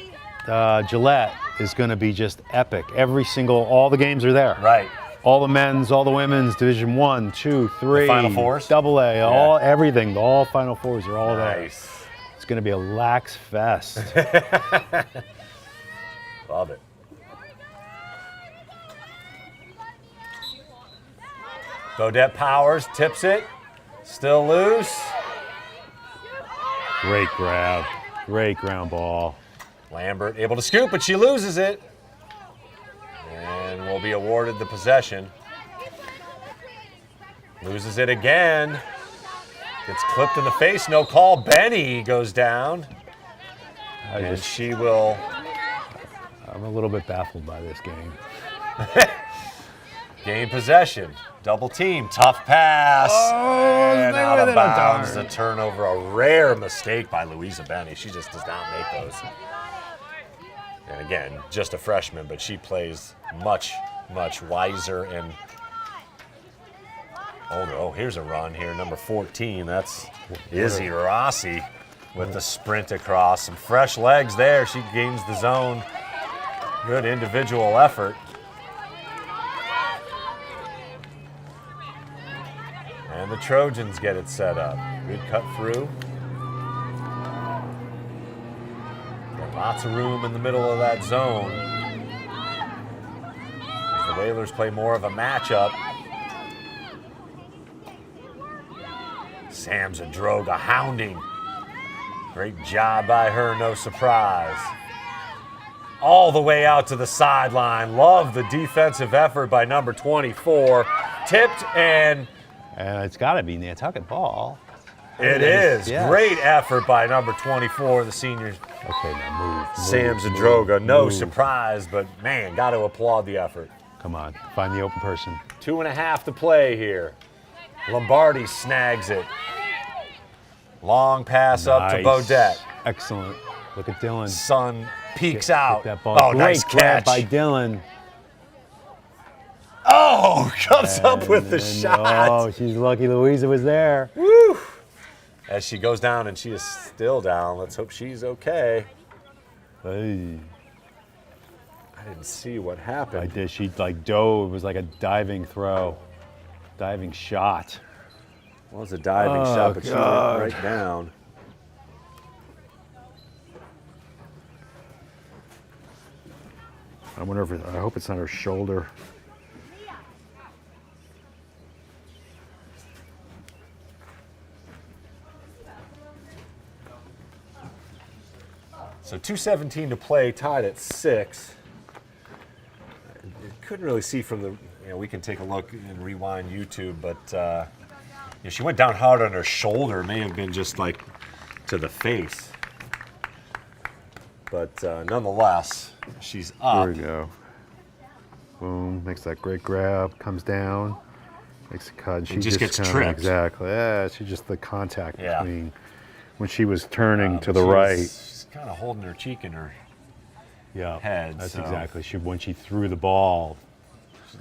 Gillette is going to be just epic. All the games are there. Right. All the men's, all the women's, Division 1, 2, 3, The Final Fours? AA, everything. All Final Fours are all there. Nice. It's going to be a lax fest. Love it. Bodette powers, tips it, still loose. Great grab. Great ground ball. Lambert able to scoop, but she loses it. And will be awarded the possession. Loses it again. Gets clipped in the face, no call. Benny goes down. And she will. I'm a little bit baffled by this game. Gain possession. Double team. Tough pass. And out of bounds. The turnover. A rare mistake by Louisa Benny. She just does not make those. And again, just a freshman, but she plays much, much wiser. And oh, here's a run here. Number 14. That's Izzy Rossi with the sprint across. Some fresh legs there. She gains the zone. Good individual effort. And the Trojans get it set up. Good cut through. Got lots of room in the middle of that zone. As the Whalers play more of a matchup. Sam Zadroga hounding. Great job by her, no surprise. All the way out to the sideline. Love the defensive effort by number 24. Tipped and it's got to be Nantucket ball. it is. Yes. Great effort by number 24, the senior Okay, now move. Sam Zadroga. No surprise, but man, got to applaud the effort. Come on, find the open person. 2.5 to play here. Lombardi snags it. Long pass up to Bodette. Excellent. Look at Dylan. Sun peeks Get out. that ball. Oh, Great nice grab catch. by Dylan. Oh, comes up with the shot. Oh, she's lucky Louisa was there. Woo! As she goes down, and she is still down. Let's hope she's okay. Hey. I didn't see what happened. I did. She dove. It was like a diving throw, diving shot. Well, it was a diving shot, but she went right down. I wonder if I hope it's not her shoulder. So 2:17 to play, tied at 6. Couldn't really see from the, we can take a look and rewind YouTube, but she went down hard on her shoulder. May have been just like to the face. But nonetheless, she's up. There we go. Boom, makes that great grab, comes down, makes a cut. She just gets kinda- tripped. Exactly. Yeah, she just the contact Yeah. between when she was turning to But the right. She's kind of holding her cheek in her Yeah, head. that's so exactly. When she threw the ball,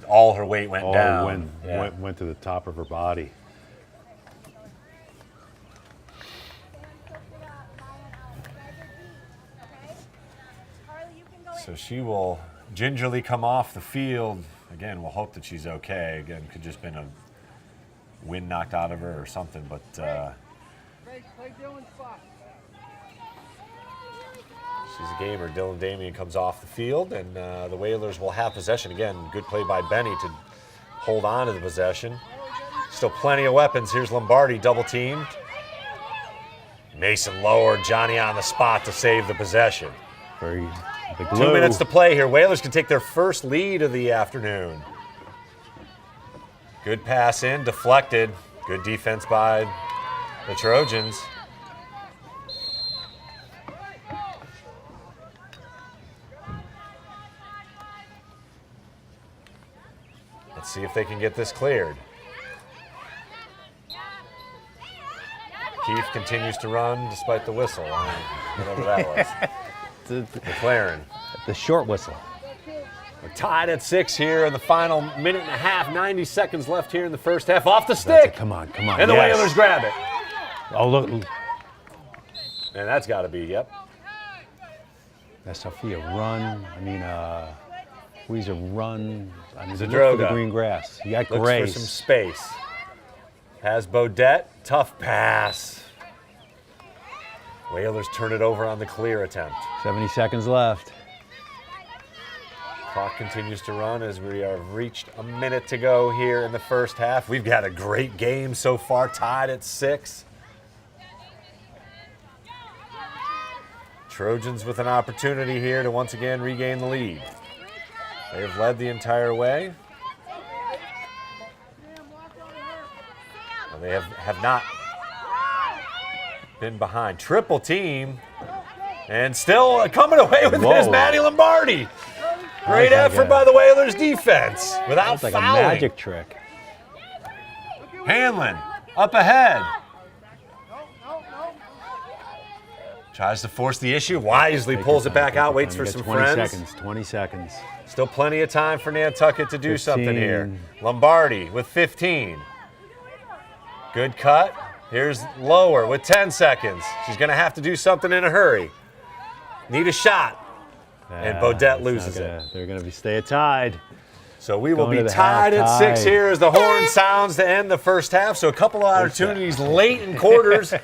all her weight went all down. went to the top of her body. So she will gingerly come off the field. Again, we'll hope that she's okay. Again, could just been a wind knocked out of her or something, but she's a gamer. Dylan Damian comes off the field, and the Whalers will have possession. Again, good play by Benny to hold on to the possession. Still plenty of weapons. Here's Lombardi, double teamed. Mason lowered, Johnny on the spot to save the possession. Very big 2 minutes to play here. Whalers can take their first lead of the afternoon. Good pass in, deflected. Good defense by the Trojans. Let's see if they can get this cleared. Keefe continues to run despite the whistle, whatever that was. McLaren. The short whistle. We're tied at 6 here in the final minute and a half, 90 seconds left here in the first half. Off the stick. Come on. And the Whalers grab it. Oh, look. And that's got to be, yep. That's Sophia run. I mean, Weezer run. I mean, look Zadroga for the green grass. You got looks Grace. for some space. Has Bodette. Tough pass. Whalers turn it over on the clear attempt. 70 seconds left. Clock continues to run as we have reached a minute to go here in the first half. We've got a great game so far, tied at 6. Trojans with an opportunity here to once again regain the lead. They've led the entire way. Well, they have not been behind. Triple team, and still coming away with it is Maddie Lombardi. Great effort by the Whalers defense without That's like fouling. a magic trick. Hanlon up ahead. Tries to force the issue. Wisely pulls it back out, waits for some 20 friends. 20 seconds. Still plenty of time for Nantucket to do 15. something here. Lombardi with 15. Good cut. Here's Lower with 10 seconds. She's going to have to do something in a hurry. Need a shot. And Bodette loses it. They're going to stay tied. So we will Going be to the tied half, at 6 tied. here as the horn sounds to end the first half. So a couple of opportunities late in quarters,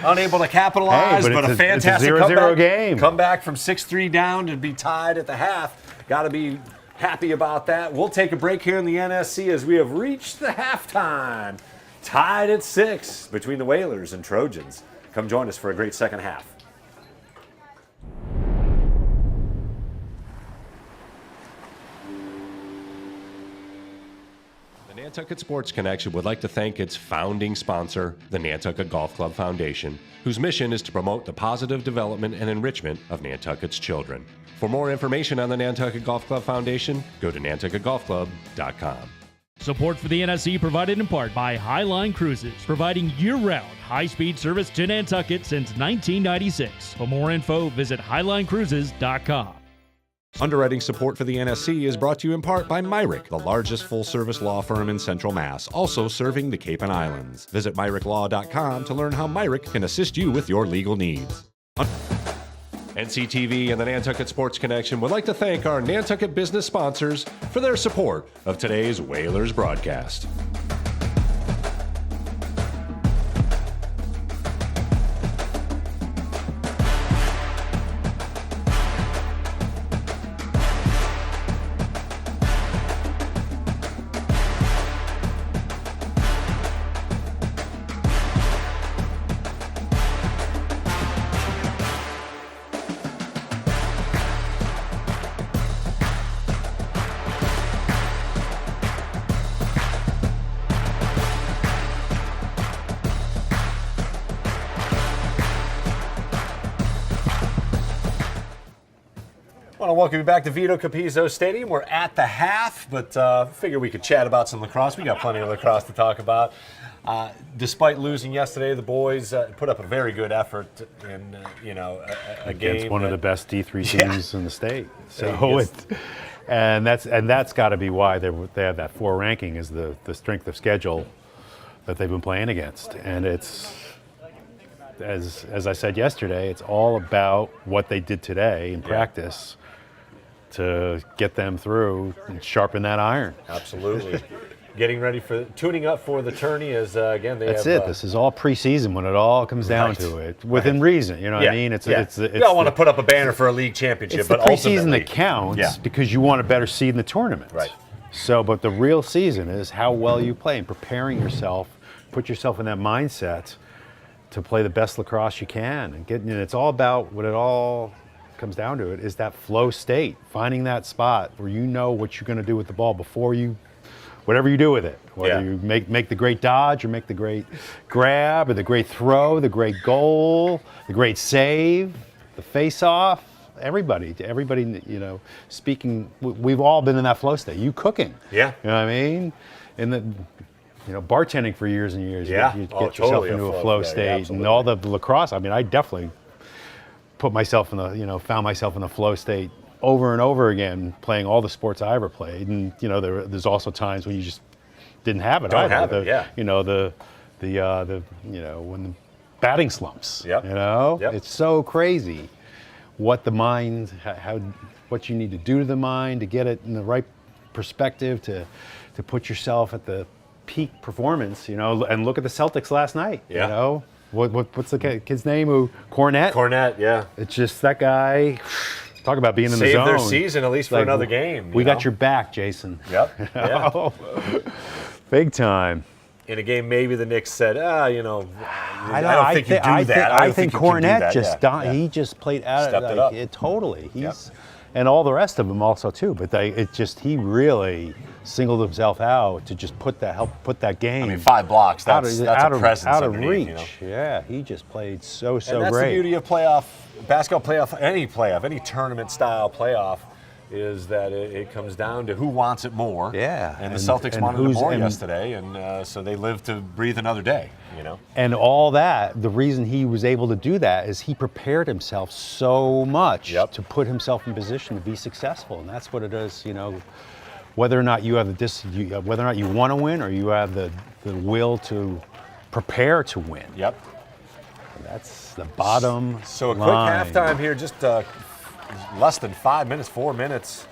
unable to capitalize, Hey, but a fantastic it's a 0-0 game. Come back from 6-3 down to be tied at the half. Got to be happy about that. We'll take a break here in the NSC as we have reached the halftime. Tied at 6 between the Whalers and Trojans. Come join us for a great second half. The Nantucket Sports Connection would like to thank its founding sponsor, the Nantucket Golf Club Foundation, whose mission is to promote the positive development and enrichment of Nantucket's children. For more information on the Nantucket Golf Club Foundation, go to nantucketgolfclub.com. Support for the NSC provided in part by Highline Cruises, providing year-round high-speed service to Nantucket since 1996. For more info, visit highlinecruises.com. Underwriting support for the NSC is brought to you in part by Myrick, the largest full-service law firm in Central Mass, also serving the Cape and Islands. Visit myricklaw.com to learn how Myrick can assist you with your legal needs. NCTV and the Nantucket Sports Connection would like to thank our Nantucket business sponsors for their support of today's Whalers broadcast. I want to welcome you back to Vito Capizzo Stadium. We're at the half, but figure we could chat about some lacrosse. We got plenty of lacrosse to talk about. Despite losing yesterday, the boys put up a very good effort in a game Against one of the best D3 teams in the state. So that's got to be why they have that 4 ranking is the strength of schedule that they've been playing against. And it's, as I said yesterday, it's all about what they did today in practice to get them through and sharpen that iron. Absolutely. Getting ready for tuning up for the tourney as again they That's have. it. This is all preseason when it all comes down to it, within reason. You know what I mean? We all want to put up a banner for a league championship, it's but the preseason ultimately, that counts because you want a better seed in the tournament. Right. So, but the real season is how well you play and preparing yourself, put yourself in that mindset to play the best lacrosse you can, and it's all about what it all comes down to. It is that flow state, finding that spot where you know what you're going to do with the ball before you. Whatever you do with it, whether you make the great dodge or make the great grab or the great throw, the great goal, the great save, the face-off, everybody, you know, speaking, we've all been in that flow state. You cooking. Yeah. You know what I mean? And bartending for years and years. Yeah. You get yourself into a flow state. And all the lacrosse, I mean, I definitely found myself in the flow state over and over again, playing all the sports I ever played, and there's also times when you just didn't have it. Don't have it, yeah. When the batting slumps. Yep. It's so crazy what the mind, what you need to do to the mind to get it in the right perspective to put yourself at the peak performance. And look at the Celtics last night. Yeah. What's the kid's name? Cornette. Cornette, yeah. It's just that guy. Talk about being in the zone. Save their season at least for another game. We got your back, Jason. Yep. Yeah. Big time. In a game, maybe the Knicks said, I don't think you do that. I think Cornette he just played out Stepped it up. Totally. And all the rest of them also too. But he really singled himself out to just help put that game. I mean, 5 blocks. That's a presence out of underneath, reach. Yeah, he just played so and that's great. the beauty of basketball playoff, any tournament style playoff, is that it comes down to who wants it more. Yeah. And the Celtics wanted it more yesterday, and so they live to breathe another day. And all that, the reason he was able to do that is he prepared himself so much to put himself in position to be successful, and that's what it is. Whether or not you have whether or not you want to win, or you have the will to prepare to win. Yep. And that's the bottom. So a quick line. halftime here, just less than 5 minutes, 4 minutes.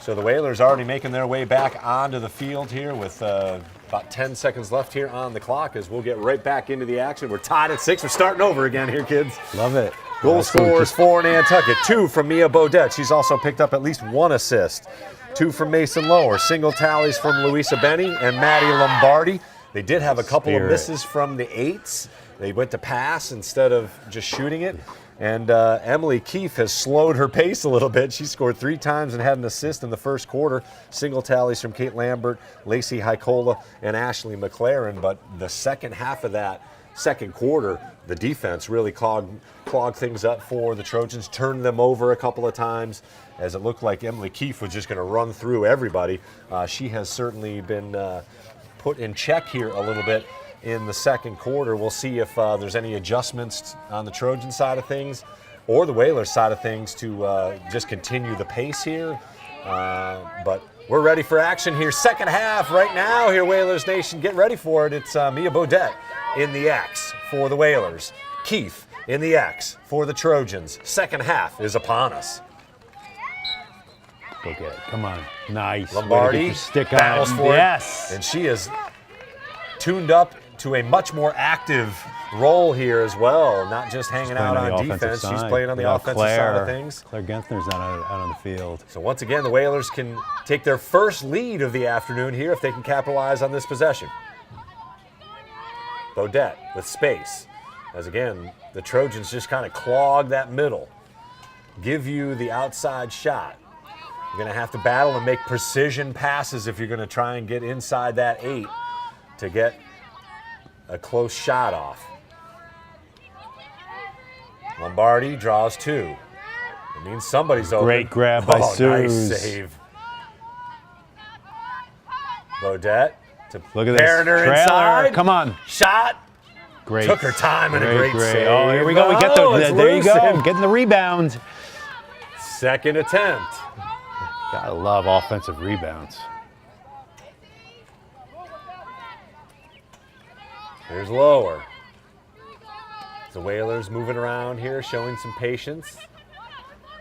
So the Whalers already making their way back onto the field here with about 10 seconds left here on the clock as we'll get right back into the action. We're tied at 6. We're starting over again here, kids. Love it. Goal scorers for Nantucket. 2 from Mia Bodette. She's also picked up at least 1 assist. 2 from Mason Lower. Single tallies from Luisa Benny and Maddie Lombardi. They did have a couple of misses from the 8s. They went to pass instead of just shooting it. And Emily Keefe has slowed her pace a little bit. She scored 3 times and had an assist in the first quarter. Single tallies from Kate Lambert, Lacey Hicola, and Ashley McLaren. But the second half of that second quarter, the defense really clogged things up for the Trojans, turned them over a couple of times as it looked like Emily Keefe was just going to run through everybody. She has certainly been put in check here a little bit in the second quarter. We'll see if there's any adjustments on the Trojan side of things or the Whalers side of things to just continue the pace here. But we're ready for action here. Second half right now here, Whalers Nation. Get ready for it. It's Mia Bodette in the X for the Whalers. Keefe in the X for the Trojans. Second half is upon us. Okay, come on. Nice. Lombardi battles for it. And she is tuned up to a much more active role here as well, not just hanging out on defense. She's playing on the offensive side of things. Claire Gensner's out on the field. So once again, the Whalers can take their first lead of the afternoon here if they can capitalize on this possession. Bodette with space. As again, the Trojans just kind of clog that middle, give you the outside shot. You're going to have to battle and make precision passes if you're going to try and get inside that 8 to get a close shot off. Lombardi draws 2. It means somebody's open. Great grab by Suze. Nice save. Bodette to look at this Mariner trailer. Inside. Come on. Shot. Great. Took her time and a great save. Oh, here we go. We get there you go. Getting the rebound. Second attempt. Gotta love offensive rebounds. Here's Lower. The Whalers moving around here, showing some patience.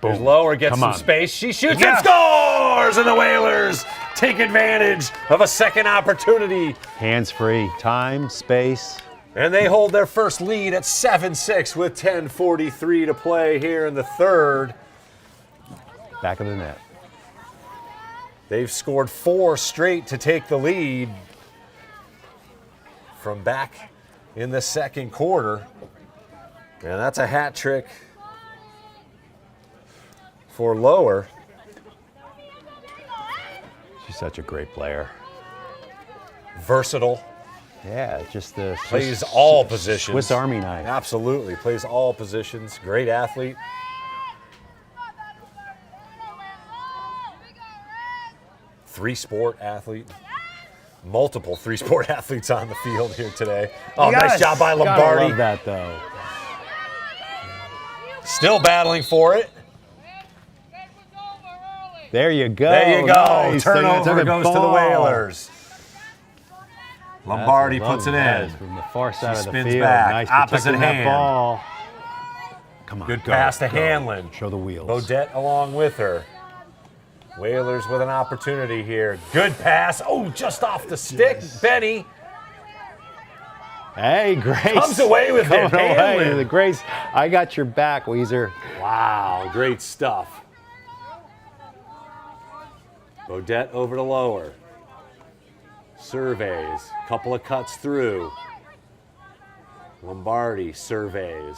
There's Lower, gets some space. She shoots and scores, and the Whalers take advantage of a second opportunity. Hands free, time, space. And they hold their first lead at 7-6 with 10:43 to play here in the third. Back of the net. They've scored 4 straight to take the lead from back in the second quarter. And that's a hat trick for Lower. She's such a great player. Versatile. Yeah, just the Plays all positions. Swiss Army knife. Absolutely. Plays all positions. Great athlete. Three-sport athlete. Multiple three-sport athletes on the field here today. Oh, nice job by Lombardi. I love that, though. Still battling for it. There you go. There you go. Nice. Turnover goes to the Whalers. Lombardi puts it in. From the far side of the spins field. back. Nice Opposite protecting hand. that ball. Come on. Good pass to Hanlon. Show the wheels. Bodette along with her. Whalers with an opportunity here. Good pass. Oh, just off the stick. Benny Hey, Grace. comes away with it. Hanlon. The Grace, I got your back, Weezer. Wow, great stuff. Bodette over to Lower. Surveys. Couple of cuts through. Lombardi surveys.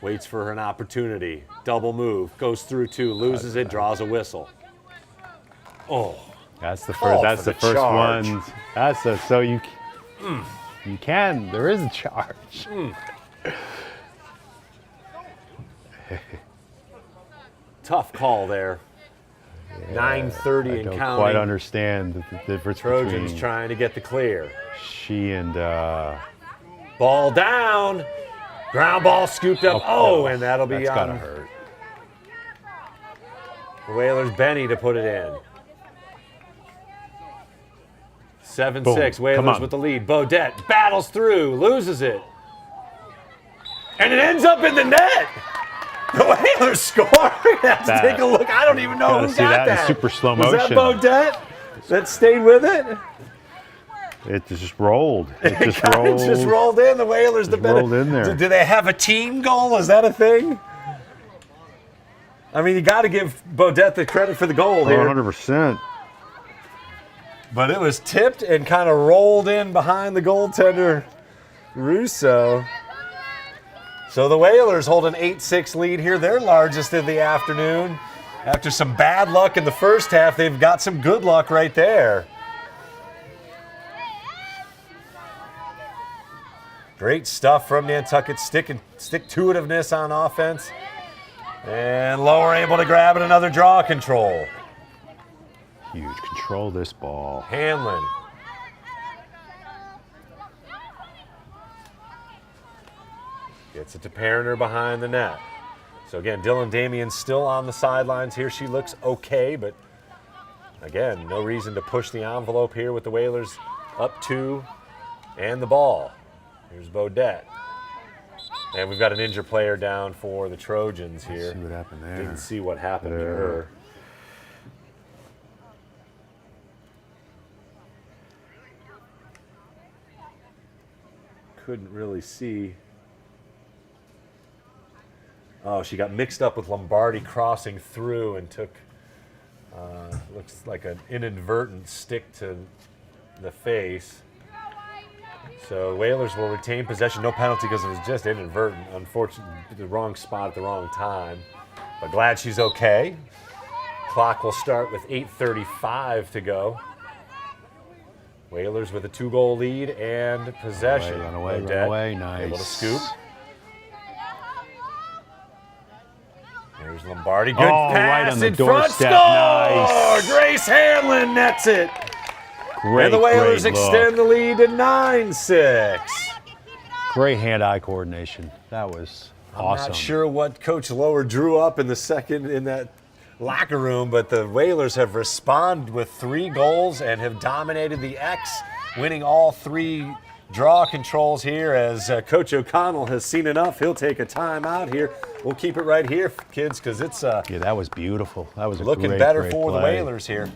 Waits for an opportunity. Double move. Goes through 2. Loses it. Draws a whistle. Oh. That's the Called first. That's for the the first charge. one. That's the so you. You can. There is a charge. Tough call there. 9:30 I and don't counting. quite understand the difference Trojans between trying to get the clear. she and. Ball down. Ground ball scooped up. Oh, and that'll be that's gotta on hurt. the Whalers' Benny to put it in. 7-6. Boom. Come Whalers on. with the lead. Bodette battles through, loses it. And it ends up in the net. The Whalers score. Let's take a look. I don't even know Gotta who see got that in super slow Was that motion. Bodette that stayed with it? It just rolled. It just Kinda rolled. just rolled in. The Whalers. Just rolled in there. Do they have a team goal? Is that a thing? I mean, you got to give Bodette the credit for the goal here. 100%. But it was tipped and kind of rolled in behind the goaltender, Russo. So the Whalers hold an 8-6 lead here, their largest of the afternoon. After some bad luck in the first half, they've got some good luck right there. Great stuff from Nantucket, stick-to-itiveness on offense. And Lower able to grab it, another draw control. Huge. Control this ball. Hanlon. Gets it to Perriner behind the net. So again, Dylan Damien's still on the sidelines here. She looks okay, but again, no reason to push the envelope here with the Whalers up 2 and the ball. Here's Bodette. And we've got an injured player down for the Trojans here. Let's see what happened there. Didn't see what happened to her. Couldn't really see. Oh, she got mixed up with Lombardi crossing through and took, looks like an inadvertent stick to the face. So Whalers will retain possession, no penalty because it was just inadvertent. Unfortunately, the wrong spot at the wrong time. But glad she's okay. Clock will start with 8:35 to go. Whalers with a 2-goal lead and possession. Run away, Odette run away. Nice. able to scoop. There's Lombardi. Good pass right on the in front. doorstep. Score! Nice. Grace Hanlon nets it. Great, And the Whalers great extend the lead to 9-6. Great hand-eye coordination. That was awesome. I'm not sure what Coach Lower drew up in the second in that locker room, but the Whalers have responded with 3 goals and have dominated the X, winning all 3 draw controls here as Coach O'Connell has seen enough. He'll take a timeout here. We'll keep it right here, kids, because it's yeah, that was beautiful. That was looking great, better great for the play. Whalers here.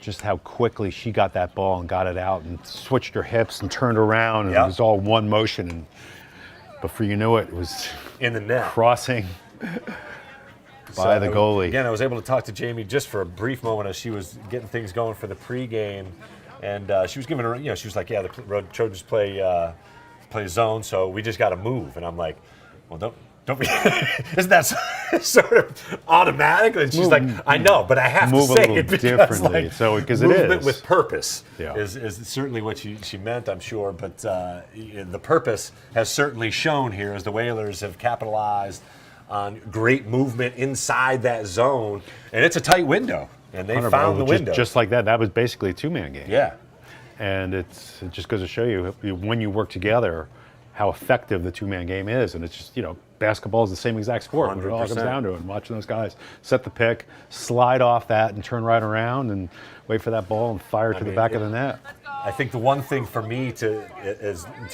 Just how quickly she got that ball and got it out and switched her hips and turned around, and Yep. it was all one motion. And before you knew it, it was In the net. crossing by the goalie. Again, I was able to talk to Jamie just for a brief moment as she was getting things going for the pregame, and she was giving her, she was like, yeah, the Trojans play zone, so we just got to move. And I'm like, well, don't be, isn't that sort of automatic? And she's like, I know, but I have to move a say little it because differently, because it movement is. with purpose Yeah. is certainly what she meant, I'm sure. But the purpose has certainly shown here as the Whalers have capitalized on great movement inside that zone, and it's a tight window, and they found the window. Just like that. That was basically a two-man game. Yeah. And it just goes to show you when you work together how effective the two-man game is. And it's just, basketball is the same exact sport. When it all comes 100%. down to it. And watching those guys set the pick, slide off that, and turn right around and wait for that ball and fire to the back of the net. I think the one thing for me to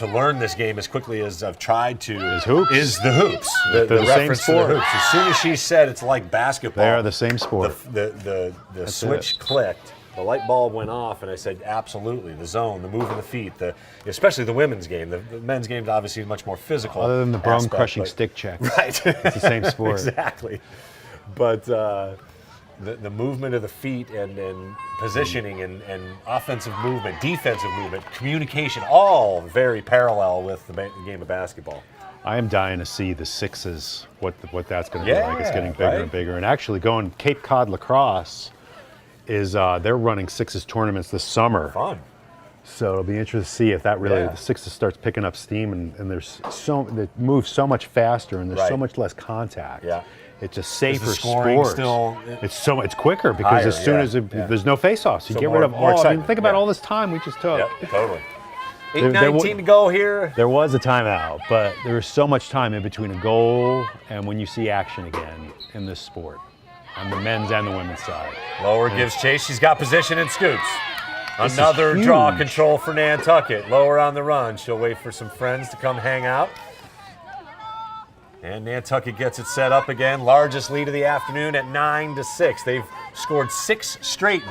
learn this game as quickly as I've tried to Is hoops. is the hoops. They're the same reference to the sport. hoops. As soon as she said it's like basketball, They are the same sport. The switch clicked. The light bulb went off, and I said, absolutely, the zone, the moving the feet, especially the women's game. The men's game is obviously much more physical. Other than the aspect, bone-crushing but- stick check. Right. It's the same sport. Exactly. But the movement of the feet and positioning and offensive movement, defensive movement, communication, all very parallel with the game of basketball. I am dying to see the sixes, what that's going to be like. It's getting bigger right? and bigger. And actually going Cape Cod Lacrosse is they're running sixes tournaments this summer. Fun. So it'll be interesting to see if that really, the sixes starts picking up steam and they move so much faster and there's so Right. much less contact. Yeah. It's a safer scoring sport. still- It's quicker because Higher, as soon yeah, as yeah. there's no face-offs, you So get more- rid of more excitement, think about yeah. all this time we just took. Yep, totally. There 8:19 to go here. There was a timeout, but there is so much time in between a goal and when you see action again in this sport, on the men's and the women's side. Lower gives chase. She's got position and scoops. This is Another draw huge. control for Nantucket. Lower on the run. She'll wait for some friends to come hang out. And Nantucket gets it set up again. Largest lead of the afternoon at 9-6. They've scored 6 straight,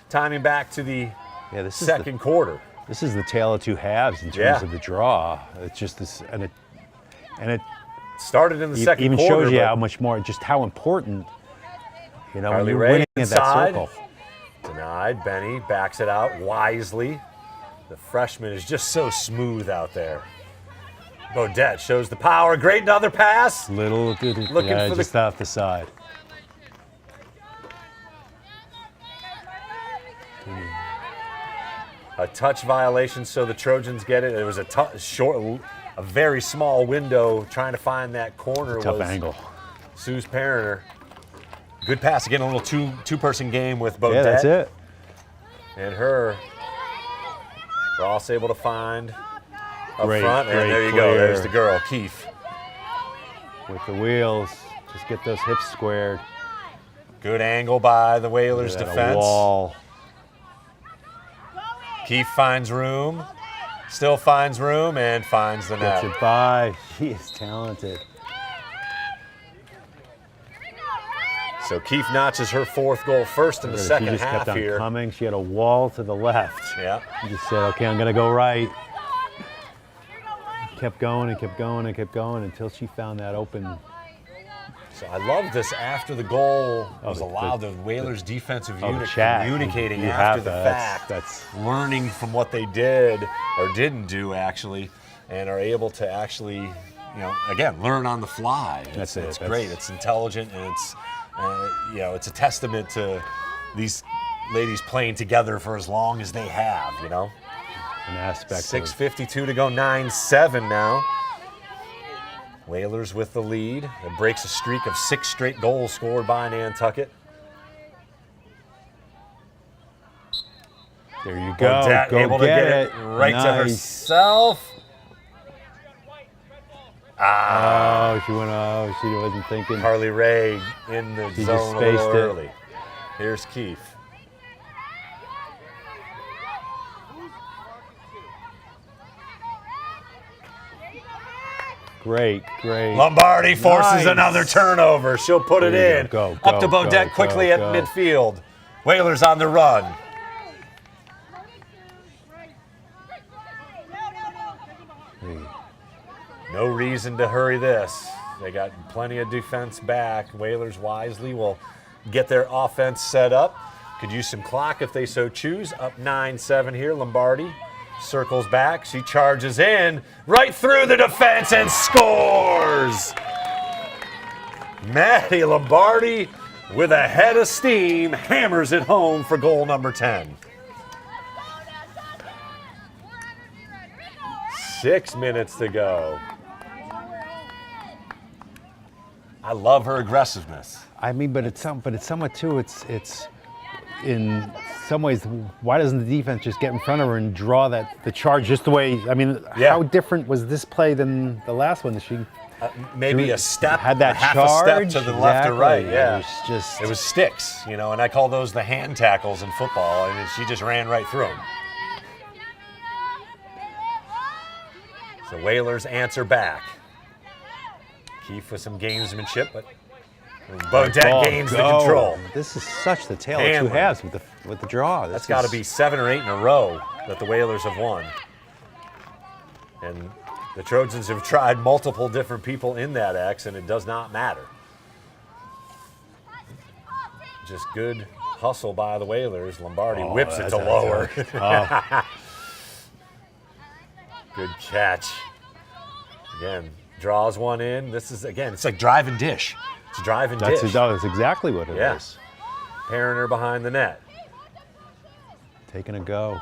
timing back to the This is second quarter. This is the tale of two halves in terms of the draw. It's just this, and it Started in the second even quarter. shows you but how much more, just how important, when Carly you're Ray winning at that inside. circle. Denied. Benny backs it out wisely. The freshman is just so smooth out there. Bodette shows the power. Great another pass. Looking for just off the side. A touch violation, so the Trojans get it. It was a very small window trying to find that corner. Tough was angle. Suze Perriner. Good pass. Again, a little two-person game with Bodette. Yeah, that's it. And her. Ross able to find up Great, front. And great there you go. clear. There's the girl, Keefe. With the wheels, just get those hips squared. Good angle by the Whalers At a defense. wall. Keefe finds room. Still finds room and finds the Gets net. it by. She is talented. So Keefe notches her 4th goal first in the She second just half kept on here. coming. She had a wall to the left. Yeah. She just said, okay, I'm going to go right. Kept going and kept going and kept going until she found that open. So I love this after the goal was the- allowed, the Whalers defensive the unit chat. communicating You after have the that. fact, That's learning from what they did or didn't do actually, and are able to actually, again, learn on the fly. It's That's it. great. It's intelligent, and it's, it's a testament to these ladies playing together for as long as they have, an aspect. 6:52 to go, 9-7 now. Whalers with the lead. It breaks a streak of 6 straight goals scored by Nantucket. There you go. Bodette Go able to get get it. right to Nice. herself. Oh, she wasn't thinking. Carly Ray in the She just zone a little spaced it. early. Here's Keefe. Great. Lombardi forces Nice. another turnover. She'll put it There you in. go. Up to Go, Bodette go, quickly go, at go. midfield. Whalers on the run. No reason to hurry this. They got plenty of defense back. Whalers wisely will get their offense set up. Could use some clock if they so choose. Up 9-7 here. Lombardi circles back. She charges in right through the defense and scores. Maddie Lombardi with a head of steam hammers it home for goal number 10. 6 minutes to go. I love her aggressiveness. I mean, but it's somewhat too. It's in some ways. Why doesn't the defense just get in front of her and draw the charge just the way? I mean, Yeah. how different was this play than the last one? She Maybe a step, had that half charge a step to the left or right. Exactly. Yeah, it was sticks, and I call those the hand tackles in football. And she just ran right through them. So Whalers answer back. Keefe with some gamesmanship, but Bodette gains the control. This is such the tale Hanlon. of two halves with the draw. That's got to be 7 or 8 in a row that the Whalers have won. And the Trojans have tried multiple different people in that X, and it does not matter. Just good hustle by the Whalers. Lombardi whips it to lower. Good catch. Again, draws one in. This is, again, it's like drive and dish. It's drive and dish. That's exactly what it is. Pairing her behind the net. Taking a go.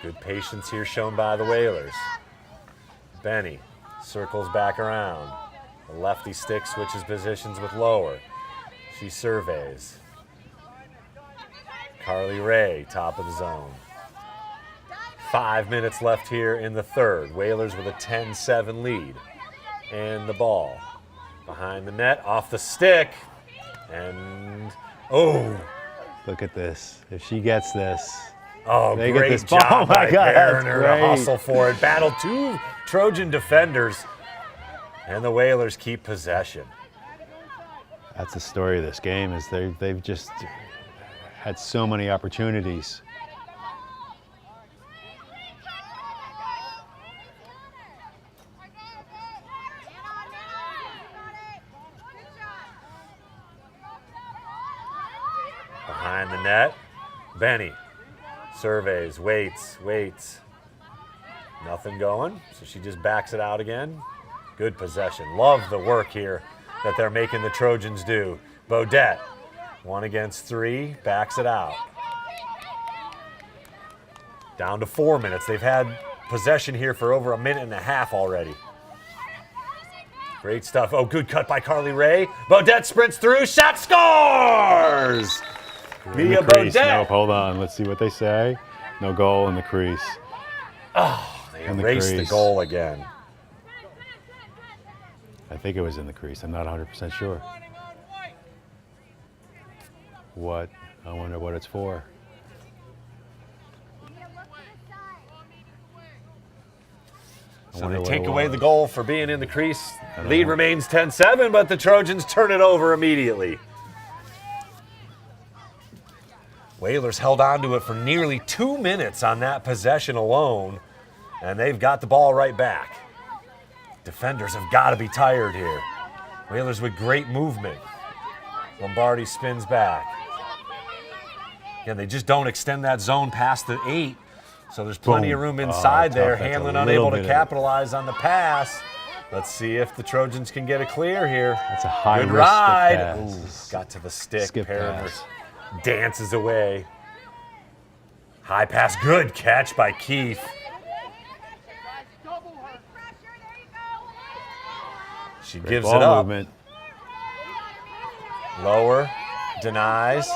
Good patience here shown by the Whalers. Benny circles back around. The lefty stick switches positions with lower. She surveys. Carly Ray, top of the zone. 5 minutes left here in the third. Whalers with a 10-7 lead. And the ball behind the net, off the stick. And, Look at this. If she gets this. oh, They get great this ball. job Oh, my by God, that's Barroner to great. hustle for it. Battle 2 Trojan defenders. And the Whalers keep possession. That's the story of this game. Is they've just had so many opportunities. Behind the net, Benny surveys, waits. Nothing going, so she just backs it out again. Good possession. Love the work here that they're making the Trojans do. Bodette, 1 against 3, backs it out. Down to 4 minutes. They've had possession here for over 1.5 minutes already. Great stuff. Oh, good cut by Carly Ray. Bodette sprints through, shot, scores! In Via the crease. Bodette. Nope, hold on. Let's see what they say. No goal in the crease. They in the erased the crease. goal again. I think it was in the crease. I'm not 100% sure. What? I wonder what it's for. So they take away the goal for being in the crease. Lead remains 10-7, but the Trojans turn it over immediately. Whalers held on to it for nearly 2 minutes on that possession alone, and they've got the ball right back. Defenders have got to be tired here. Whalers with great movement. Lombardi spins back. Again, they just don't extend that zone past the 8, so there's plenty of room inside there. tough. That's a Hanlon little unable bit to of it. capitalize on the pass. Let's see if the Trojans can get it clear here. That's a high Good risk ride. pass. Ooh, got to the stick. Skip Perrimer pass. dances away. High pass, good catch by Keefe. She gives Ball it up. movement. Lower, denies.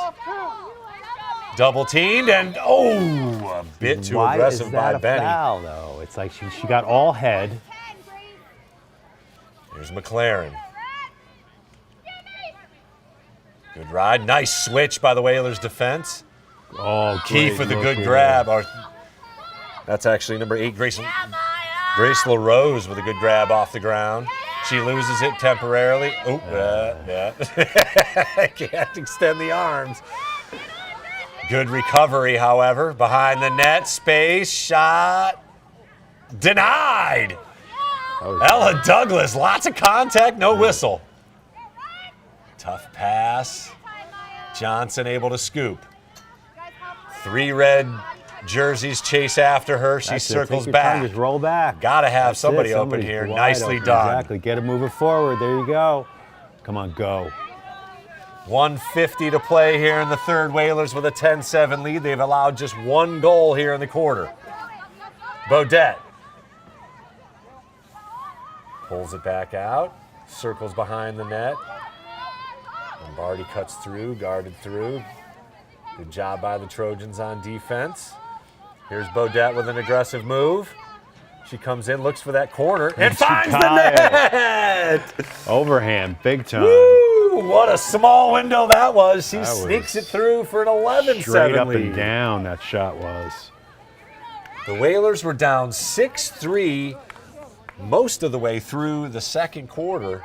Double teamed, and a bit too Why aggressive is by that a Benny. foul, though? It's like she got all head. Here's McLaren. Good ride. Nice switch by the Whalers defense. Oh, Keefe great with a look good here. grab. That's actually number 8, Grayson. Grace LaRose with a good grab off the ground. She loses it temporarily. Oh, yeah. Can't extend the arms. Good recovery, however. Behind the net, space, shot. Denied. Ella Douglas, lots of contact, no whistle. Tough pass. Johnson able to scoop. 3 red jerseys chase after her. She circles back. Just roll back. Got to have somebody open here. Nicely done. Exactly. Get it moving forward. There you go. Come on, go. 1:50 to play here in the third. Whalers with a 10-7 lead. They've allowed just 1 goal here in the quarter. Bodette pulls it back out. Circles behind the net. Lombardi cuts through, guarded through. Good job by the Trojans on defense. Here's Bodette with an aggressive move. She comes in, looks for that corner, and finds the net! Overhand, big time. Woo! What a small window that was. She sneaks it through for an 11-7 lead. Straight up and down that shot was. The Whalers were down 6-3 most of the way through the second quarter.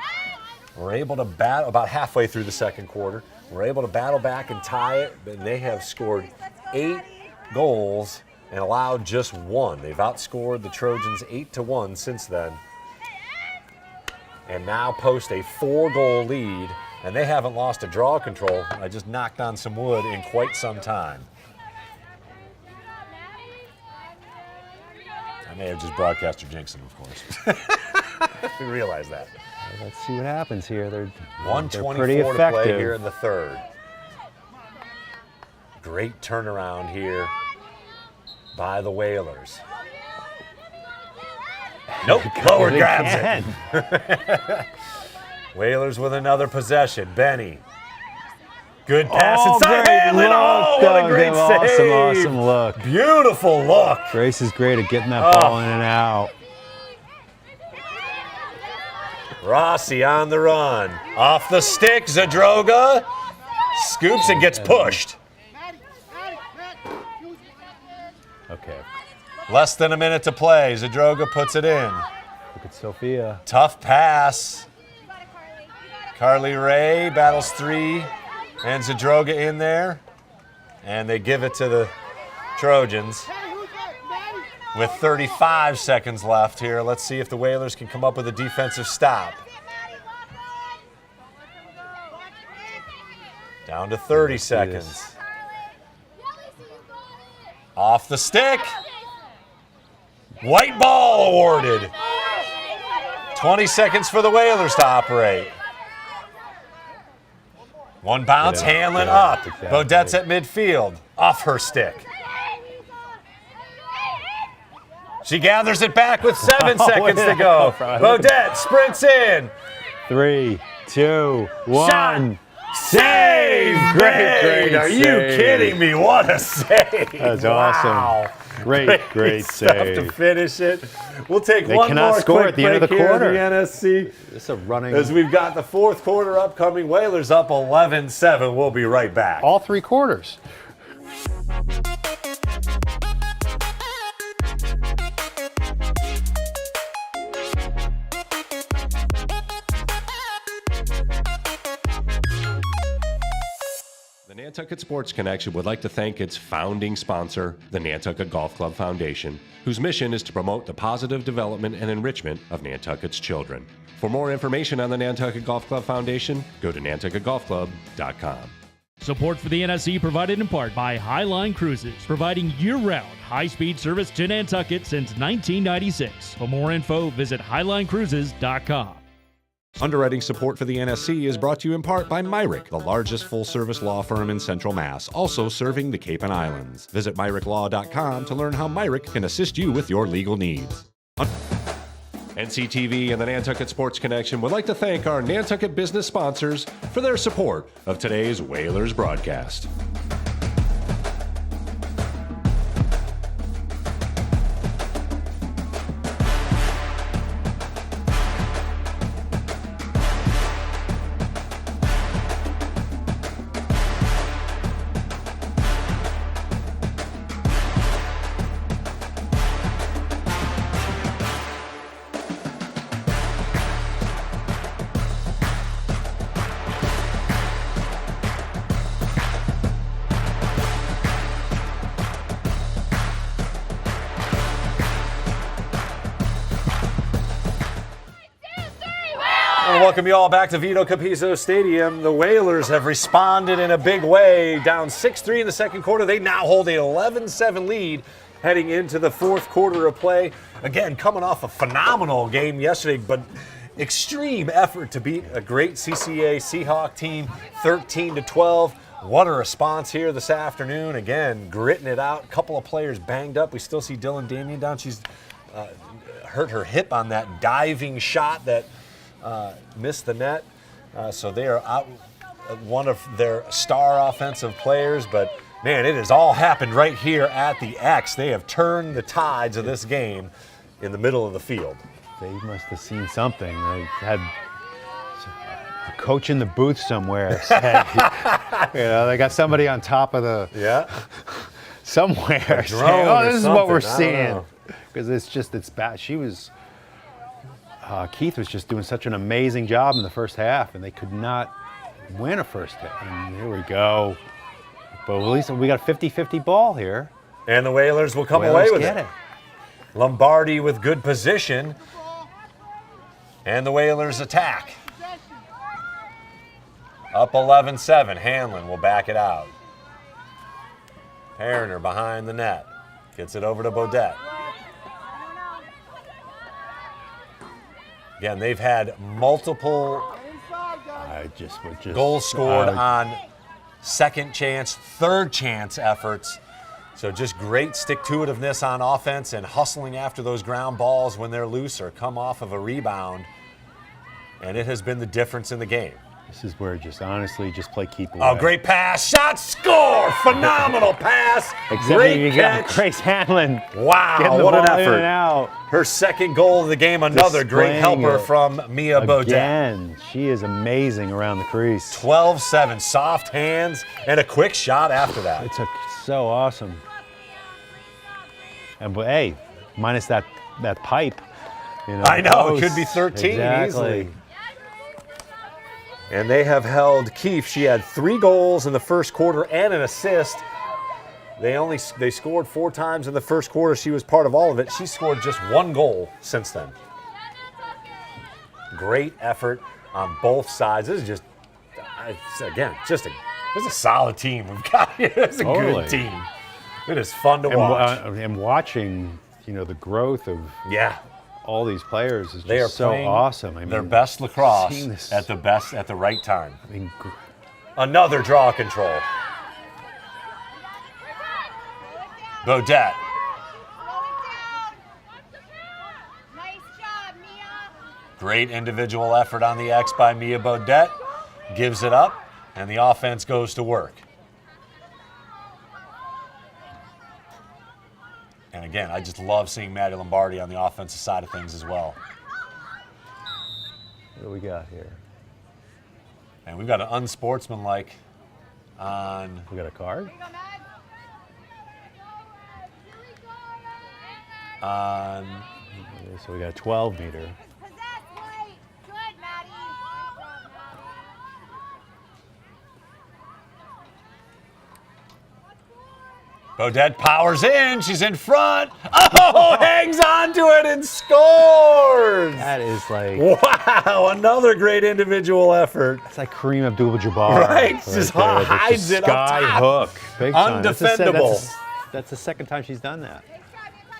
We're able to battle about halfway through the second quarter. We're able to battle back and tie it, but they have scored 8 goals and allowed just 1. They've outscored the Trojans 8-1 since then. And now post a 4-goal lead, and they haven't lost a draw control. I just knocked on some wood in quite some time. I may have just broadcaster jinxed them, of course. We realize that. Let's see what happens here. They're 1:24 pretty to effective. play here in the third. Great turnaround here by the Whalers. Nope, Lower grabs it. Whalers with another possession. Benny. Good pass inside Hanlon. Oh, what a great save. Awesome look. Beautiful look. Grace is great at getting that ball in and out. Rossi on the run. Off the stick, Zadroga scoops and gets pushed. Okay. Less than a minute to play. Zadroga puts it in. Look at Sophia. Tough pass. Carly Ray battles 3 and Zadroga in there. And they give it to the Trojans. With 35 seconds left here, let's see if the Whalers can come up with a defensive stop. Down to 30 seconds. Off the stick. White ball awarded. 20 seconds for the Whalers to operate. One bounce, Hanlon up. Exactly. Bodette's at midfield. Off her stick. She gathers it back with 7 seconds to go. Bodette sprints in. 3, 2, 1. Shot. Save! Great! Are you kidding me? What a save! That's wow. awesome. Great stuff save. to finish it. We'll take They one cannot more score quick at the end of break the here quarter. in the NSC. It's a running. As we've got the fourth quarter upcoming, Whalers up 11-7. We'll be right back. All 3 quarters. The Nantucket Sports Connection would like to thank its founding sponsor, the Nantucket Golf Club Foundation, whose mission is to promote the positive development and enrichment of Nantucket's children. For more information on the Nantucket Golf Club Foundation, go to nantucketgolfclub.com. Support for the NSC provided in part by Highline Cruises, providing year-round high-speed service to Nantucket since 1996. For more info, visit highlinecruises.com. Underwriting support for the NSC is brought to you in part by Myrick, the largest full-service law firm in Central Mass, also serving the Cape and Islands. Visit myricklaw.com to learn how Myrick can assist you with your legal needs. NCTV and the Nantucket Sports Connection would like to thank our Nantucket business sponsors for their support of today's Whalers broadcast. welcome you all back to Vito Capizzo Stadium. The Whalers have responded in a big way. Down 6-3 in the second quarter. They now hold an 11-7 lead heading into the fourth quarter of play. Again, coming off a phenomenal game yesterday, but extreme effort to beat a great CCA Seahawk team 13-12. What a response here this afternoon. Again, gritting it out. A couple of players banged up. We still see Dylan Damian down. She's hurt her hip on that diving shot that missed the net. So they are out one of their star offensive players. But, man, it has all happened right here at the X. They have turned the tides of this game in the middle of the field. They must have seen something. They had a coach in the booth somewhere said, they got somebody on top of the somewhere saying, "Oh, this is what we're seeing," because it's bad. Keith was just doing such an amazing job in the first half, and they could not win a first half. And here we go. But at least we got a 50-50 ball here. And the Whalers will come away with it. Lombardi with good position. And the Whalers attack. Up 11-7. Hanlon will back it out. Perriner behind the net. Gets it over to Bodette. Again, they've had multiple goals scored on second chance, third chance efforts. So just great stick-to-itiveness on offense and hustling after those ground balls when they're loose or come off of a rebound. And it has been the difference in the game. This is where honestly play keep away. Oh, great pass. Shot, score. Phenomenal pass. Great catch. Grace Hanlon. Wow, what an effort. Her second goal of the game, another great helper from Mia Bodette. Again, she is amazing around the crease. 12-7, soft hands, and a quick shot after that. It's so awesome. And hey, minus that pipe. I know, it could be 13 easily. And they have held Keefe. She had 3 goals in the first quarter and an assist. They scored 4 times in the first quarter. She was part of all of it. She scored just 1 goal since then. Great effort on both sides. This is just, again, it's a solid team we've got here. It's a good team. It is fun to watch. And watching, the growth of all these players is just so awesome. I mean, their best lacrosse at the right time. I mean, another draw control. Bodette. Nice job, Mia. Great individual effort on the X by Mia Bodette. Gives it up, and the offense goes to work. And again, I just love seeing Maddie Lombardi on the offensive side of things as well. What do we got here? And we've got an unsportsmanlike on. We got a card? So we got a 12 meter. Bodette powers in. She's in front. Oh, hangs on to it and scores. That is like... Wow, another great individual effort. It's like Kareem Abdul-Jabbar. Right, just hides it up top. Sky hook. Big time. Undefendable. That's the second time she's done that.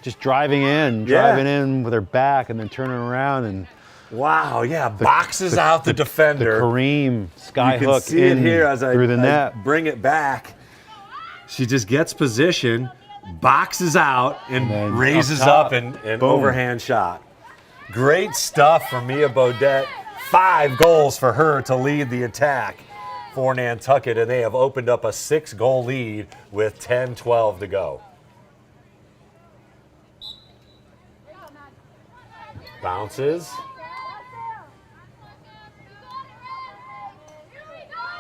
Just driving in with her back and then turning around and... Wow, boxes out the defender. The Kareem sky hook you can see it here as through the net. Bring it back. She just gets position, boxes out, and raises up and overhand shot. Great stuff from Mia Bodette. 5 goals for her to lead the attack for Nantucket, and they have opened up a 6-goal lead with 10-12 to go. Bounces.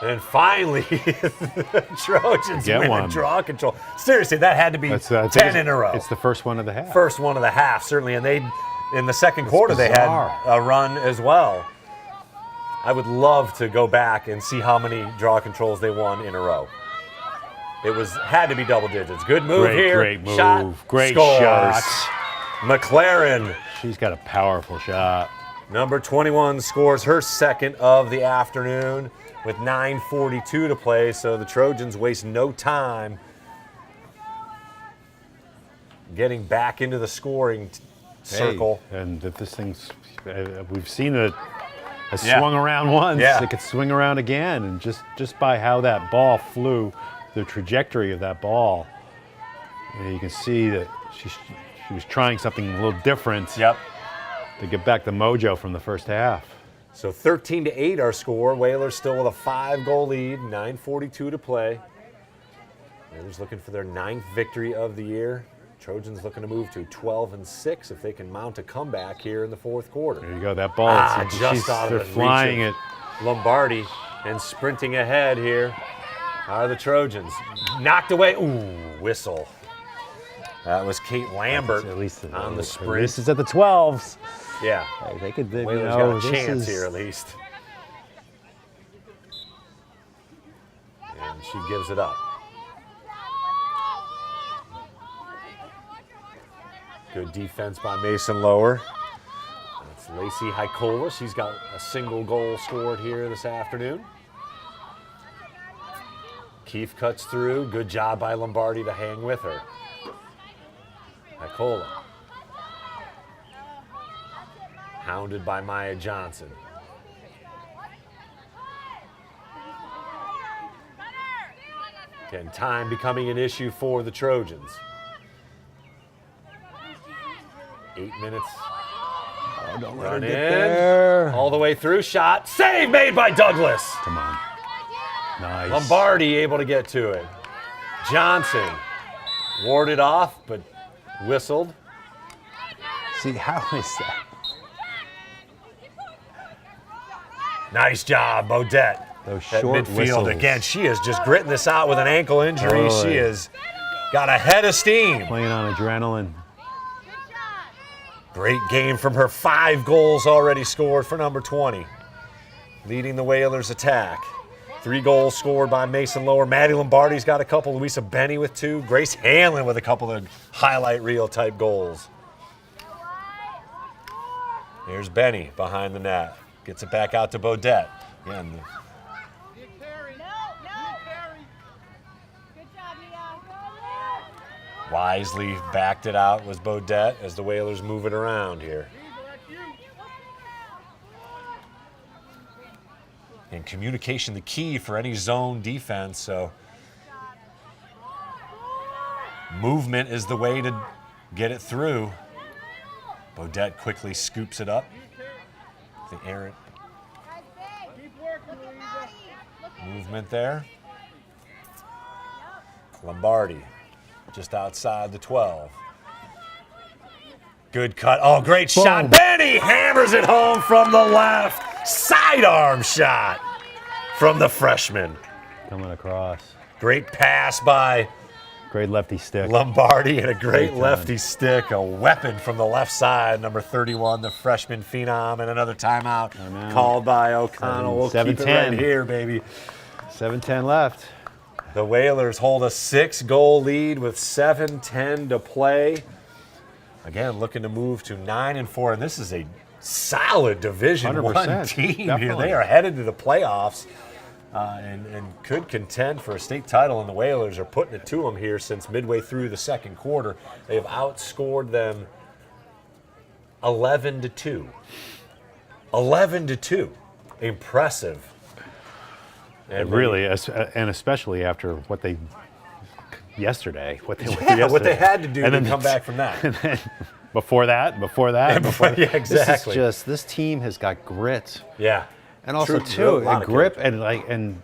And finally, the Trojans win draw control. Seriously, that had to be 10 in a row. It's the first one of the half. First one of the half, certainly. And in the second quarter, they had a run as well. I would love to go back and see how many draw controls they won in a row. It had to be double digits. Good move here. Great move. Shot. Great scores. shots. McLaren. She's got a powerful shot. Number 21 scores her second of the afternoon with 9:42 to play, so the Trojans waste no time getting back into the scoring circle. And if this thing's, we've seen it has swung around once, it could swing around again. And just by how that ball flew, the trajectory of that ball, you can see that she was trying something a little different to get back the mojo from the first half. So 13-8 our score. Whalers still with a 5-goal lead, 9:42 to play. Whalers looking for their 9th victory of the year. Trojans looking to move to 12-6 if they can mount a comeback here in the fourth quarter. There you go, that ball. Just out of they're the flying reach it. of Lombardi, and sprinting ahead here are the Trojans. Knocked away. Ooh, whistle. That was Kate Lambert At least on the sprint. This is at the 12s. Yeah. Hey, they could. Whalers got a chance here at least. And she gives it up. Good defense by Mason Lower. That's Lacey Hykola. She's got a single goal scored here this afternoon. Keefe cuts through. Good job by Lombardi to hang with her. Hykola. Hounded by Maya Johnson. Again, time becoming an issue for the Trojans. 8 minutes. Oh, don't let her Run get in. there. All the way through. Shot. Save made by Douglas. Come on. Nice. Lombardi able to get to it. Johnson warded off, but whistled. See, how is that? Nice job, Bodette. Those At short midfield whistles. again. She is just gritting this out with an ankle injury. Oh, She yeah. has got a head of steam. Playing on adrenaline. Great game from her. 5 goals already scored for number 20. Leading the Whalers attack. 3 goals scored by Mason Lower. Maddie Lombardi's got a couple. Louisa Benny with 2. Grace Hanlon with a couple of highlight reel type goals. Here's Benny behind the net. Gets it back out to Bodette. Again, wisely backed it out was Bodette as the Whalers move it around here. And communication the key for any zone defense, so movement is the way to get it through. Bodette quickly scoops it up. The errant movement there. Lombardi just outside the 12. Good cut. Oh, great shot. Benny hammers it home from the left. Sidearm shot from the freshman. Coming across. Great pass by Great lefty stick. Lombardi and a great Great lefty stick. A weapon from the left side. Number 31, the freshman phenom. And another timeout called by O'Connell. We'll keep it right here, baby. 7:10 left. The Whalers hold a 6-goal lead with 7:10 to play. Again, looking to move to 9-4, and this is a solid Division I team here. Definitely. They are headed to the playoffs and could contend for a state title, and the Whalers are putting it to them here since midway through the second quarter. They have outscored them 11-2. 11-2. Impressive. And really, and especially after what they yesterday, what they had to do to come back from that. And then before that, yeah, exactly. This is just, this team has got grit. Yeah. And also True, too, a grip and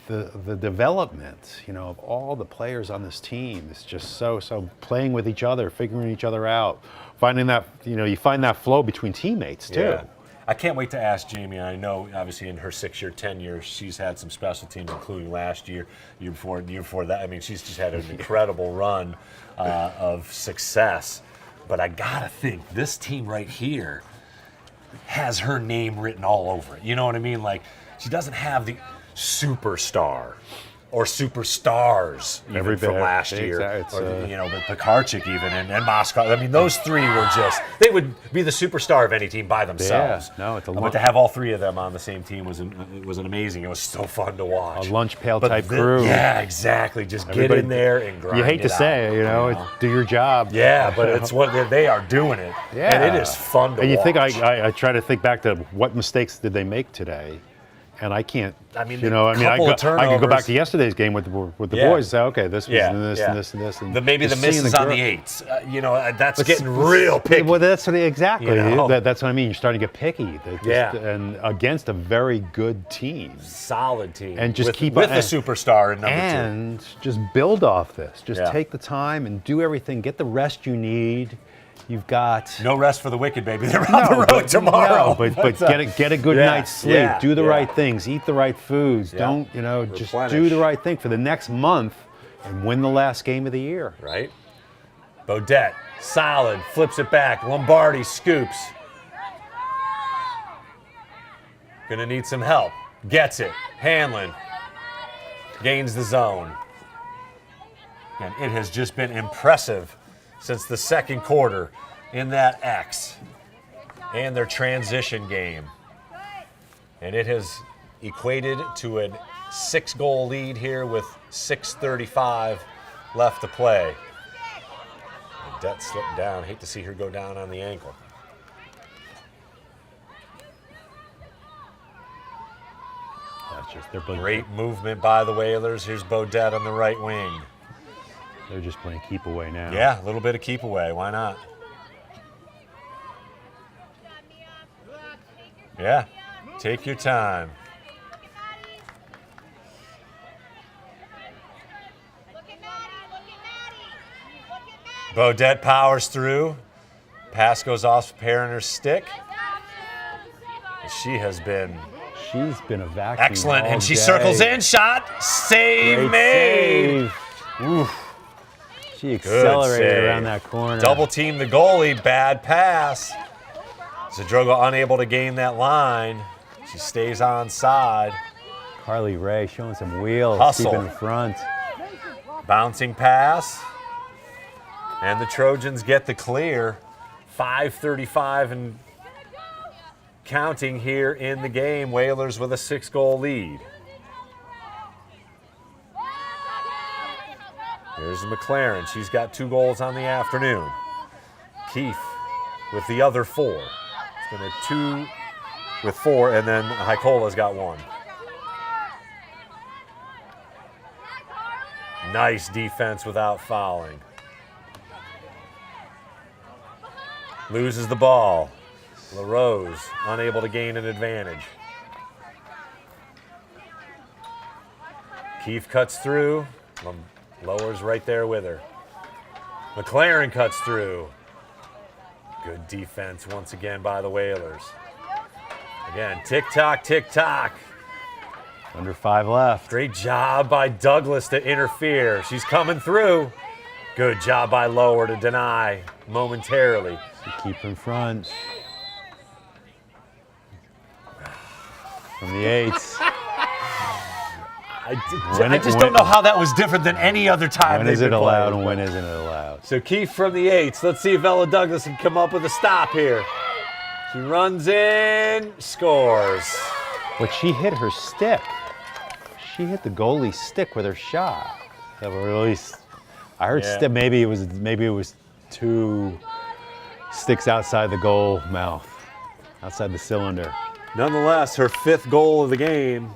the development, of all the players on this team is just so playing with each other, figuring each other out, finding that you find that flow between teammates too. Yeah. I can't wait to ask Jamie. I know, obviously, in her 6-year tenure, she's had some special teams, including last year, year before that. I mean, she's just had an incredible run of success. But I gotta think this team right here has her name written all over it. You know what I mean? Like, she doesn't have the superstar or superstars even Every from bit. last year. Exactly. Or, but Pekarchik even and Moscow. I mean, those three were just, they would be the superstar of any team by themselves. Yeah, no, it's a But to have all three of them on the same team was amazing. It was so fun to watch. A lunch pail type crew. Yeah, exactly. Just Everybody- get in there and grind You hate to it say out, it, you know, do your job. Yeah, but it's what they are doing it. Yeah. And it is fun to And you watch. think I try to think back to what mistakes did they make today, and I can't. I mean, you know, I mean, I couple of could go turnovers. back to yesterday's game with the Yeah. boys and say, okay, this was Yeah, and this yeah. and this and this, and Maybe the just seeing misses on girl- the eights. That's getting real picky. Well, that's exactly. You know? That's what I mean. You're starting to get picky. And against a very good team. Solid team. And just with, keep with on- the superstar in number And just build off this. Just Yeah. take the time and do everything. Get the rest you need. You've got 2. No rest for the wicked, baby. They're on the road tomorrow. No, but get a good yeah, night's sleep. yeah, do the yeah. right things. Eat the right foods. Yeah. Don't just do Replenish. the right thing for the next month and win the last game of the year. Right? Bodette, solid, flips it back. Lombardi scoops. Gonna need some help. Gets it. Hanlon gains the zone. And it has just been impressive since the second quarter in that X and their transition game. And it has equated to a 6-goal lead here with 6:35 left to play. Odette slipped down. Hate to see her go down on the ankle. That's just Great movement by the Whalers. Here's Bodette on the right wing. They're just playing keep away now. Yeah, a little bit of keep away. Why not? Yeah, take your time. Bodette powers through. Pass goes off Perriner's stick. She has been She's been a vacuum. excellent, all and she day. circles in. Shot. Save Great made. save. Oof. She accelerated save. around that corner. Double team the goalie. Bad pass. Zadroga unable to gain that line. She stays onside. Carly Ray showing some wheels, Hustle. keeping in front. Bouncing pass. And the Trojans get the clear. 5:35 and counting here in the game. Whalers with a 6-goal lead. Here's McLaren. She's got 2 goals on the afternoon. Keefe with the other 4. It's been a 2 with 4, and then Haikola's got 1. Nice defense without fouling. Loses the ball. LaRose unable to gain an advantage. Keefe cuts through. Lowers right there with her. McLaren cuts through. Good defense once again by the Whalers. Again, tick-tock, tick-tock. Under 5 left. Great job by Douglas to interfere. She's coming through. Good job by Lower to deny momentarily. To keep in front. From the 8s. I just don't know how that was different than any other time. When they've is it been allowed playing. and when isn't it allowed? So Keefe from the 8s. Let's see if Ella Douglas can come up with a stop here. She runs in, scores. But she hit her stick. She hit the goalie's stick with her shot. Or at least I heard Yeah. stick. Maybe it was 2 sticks outside the goal mouth, outside the cylinder. Nonetheless, her 5th goal of the game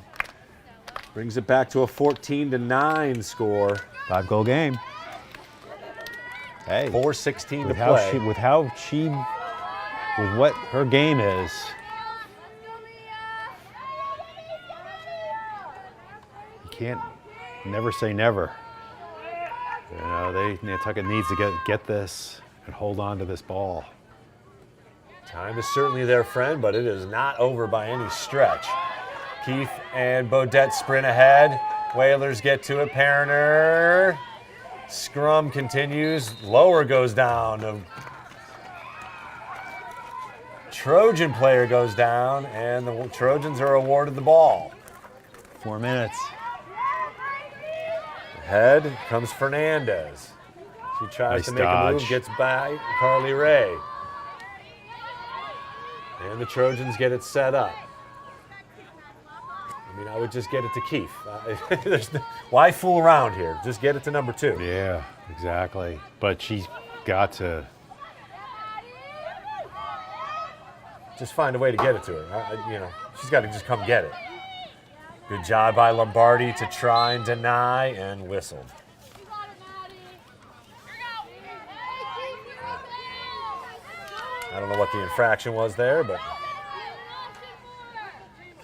brings it back to a 14-9 score. 5-goal game. Hey, 4:16 to with play. with what her game is. You can't never say never. You know, Nantucket needs to get this and hold on to this ball. Time is certainly their friend, but it is not over by any stretch. Keefe and Bodette sprint ahead. Whalers get to it. Perriner. Scrum continues. Lower goes down. A Trojan player goes down, and the Trojans are awarded the ball. 4 minutes. Ahead comes Fernandez. She tries Nice to make a dodge. move, gets by Carly Ray. And the Trojans get it set up. I mean, I would just get it to Keefe. Why fool around here? Just get it to number 2. Yeah, exactly. But she's got to. Just find a way to get it to her. She's got to just come get it. Good job by Lombardi to try and deny, and whistled. I don't know what the infraction was there, but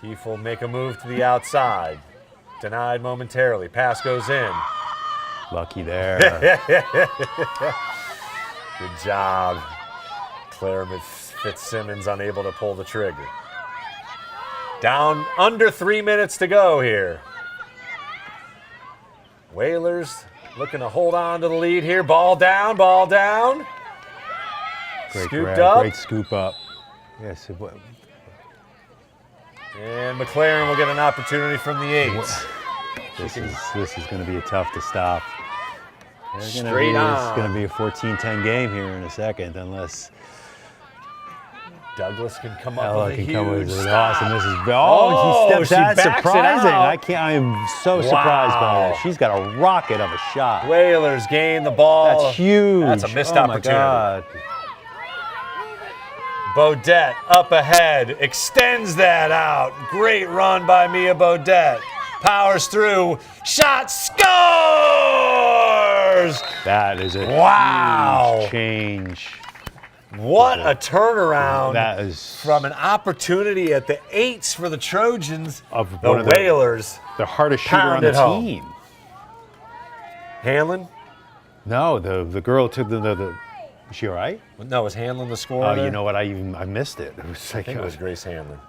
Keefe will make a move to the outside. Denied momentarily. Pass goes in. Lucky there. Good job. Claire Fitzsimmons unable to pull the trigger. Down under 3 minutes to go here. Whalers looking to hold on to the lead here. Ball down, ball down. Great Scooped grab, up. great scoop up. Yes, it was. And McLaren will get an opportunity from the 8. This is going to be tough to stop. Straight on. It's going to be a 14-10 game here in a second, unless Douglas can come up Ella with a can huge come with an stop. awesome. This is Oh, she steps she out. backs it Surprising. out. I am so surprised by Wow. that. She's got a rocket of a shot. Whalers gain the ball. That's huge. That's a missed oh opportunity. My God. Bodette up ahead, extends that out. Great run by Mia Bodette. Powers through, shot, scores! That is a Wow. huge change. What a turnaround That is from an opportunity at the 8s for the Trojans. Of The one of Whalers. the hardest shooter on the Pounded home. team. Hanlon? No, the girl took the. Is she all right? No, was Hanlon the scorer? Oh, there? you know what? I missed it. It was I like think it was Grace Hanlon.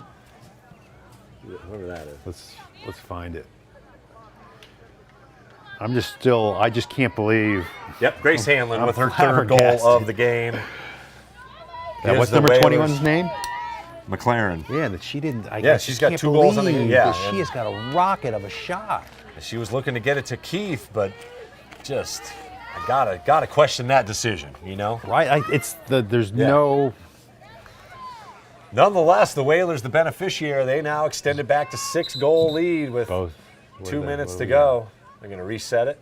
Whoever that is. let's find it. I just can't believe Yep, Grace Hanlon I'm with her third goal flabbergasted. of the game. that. What's the number Whalers- 21's name? McLaren. Yeah, that she didn't. I Yeah, just she's got can't 2 goals on the believe game. Yeah, that she and- has got a rocket of a shot. She was looking to get it to Keith, but just I gotta question that decision, you know? Right? There's no. Nonetheless, the Whalers, the beneficiary, they now extended back to 6-goal lead with Both. 2 minutes to go. They're going to reset it.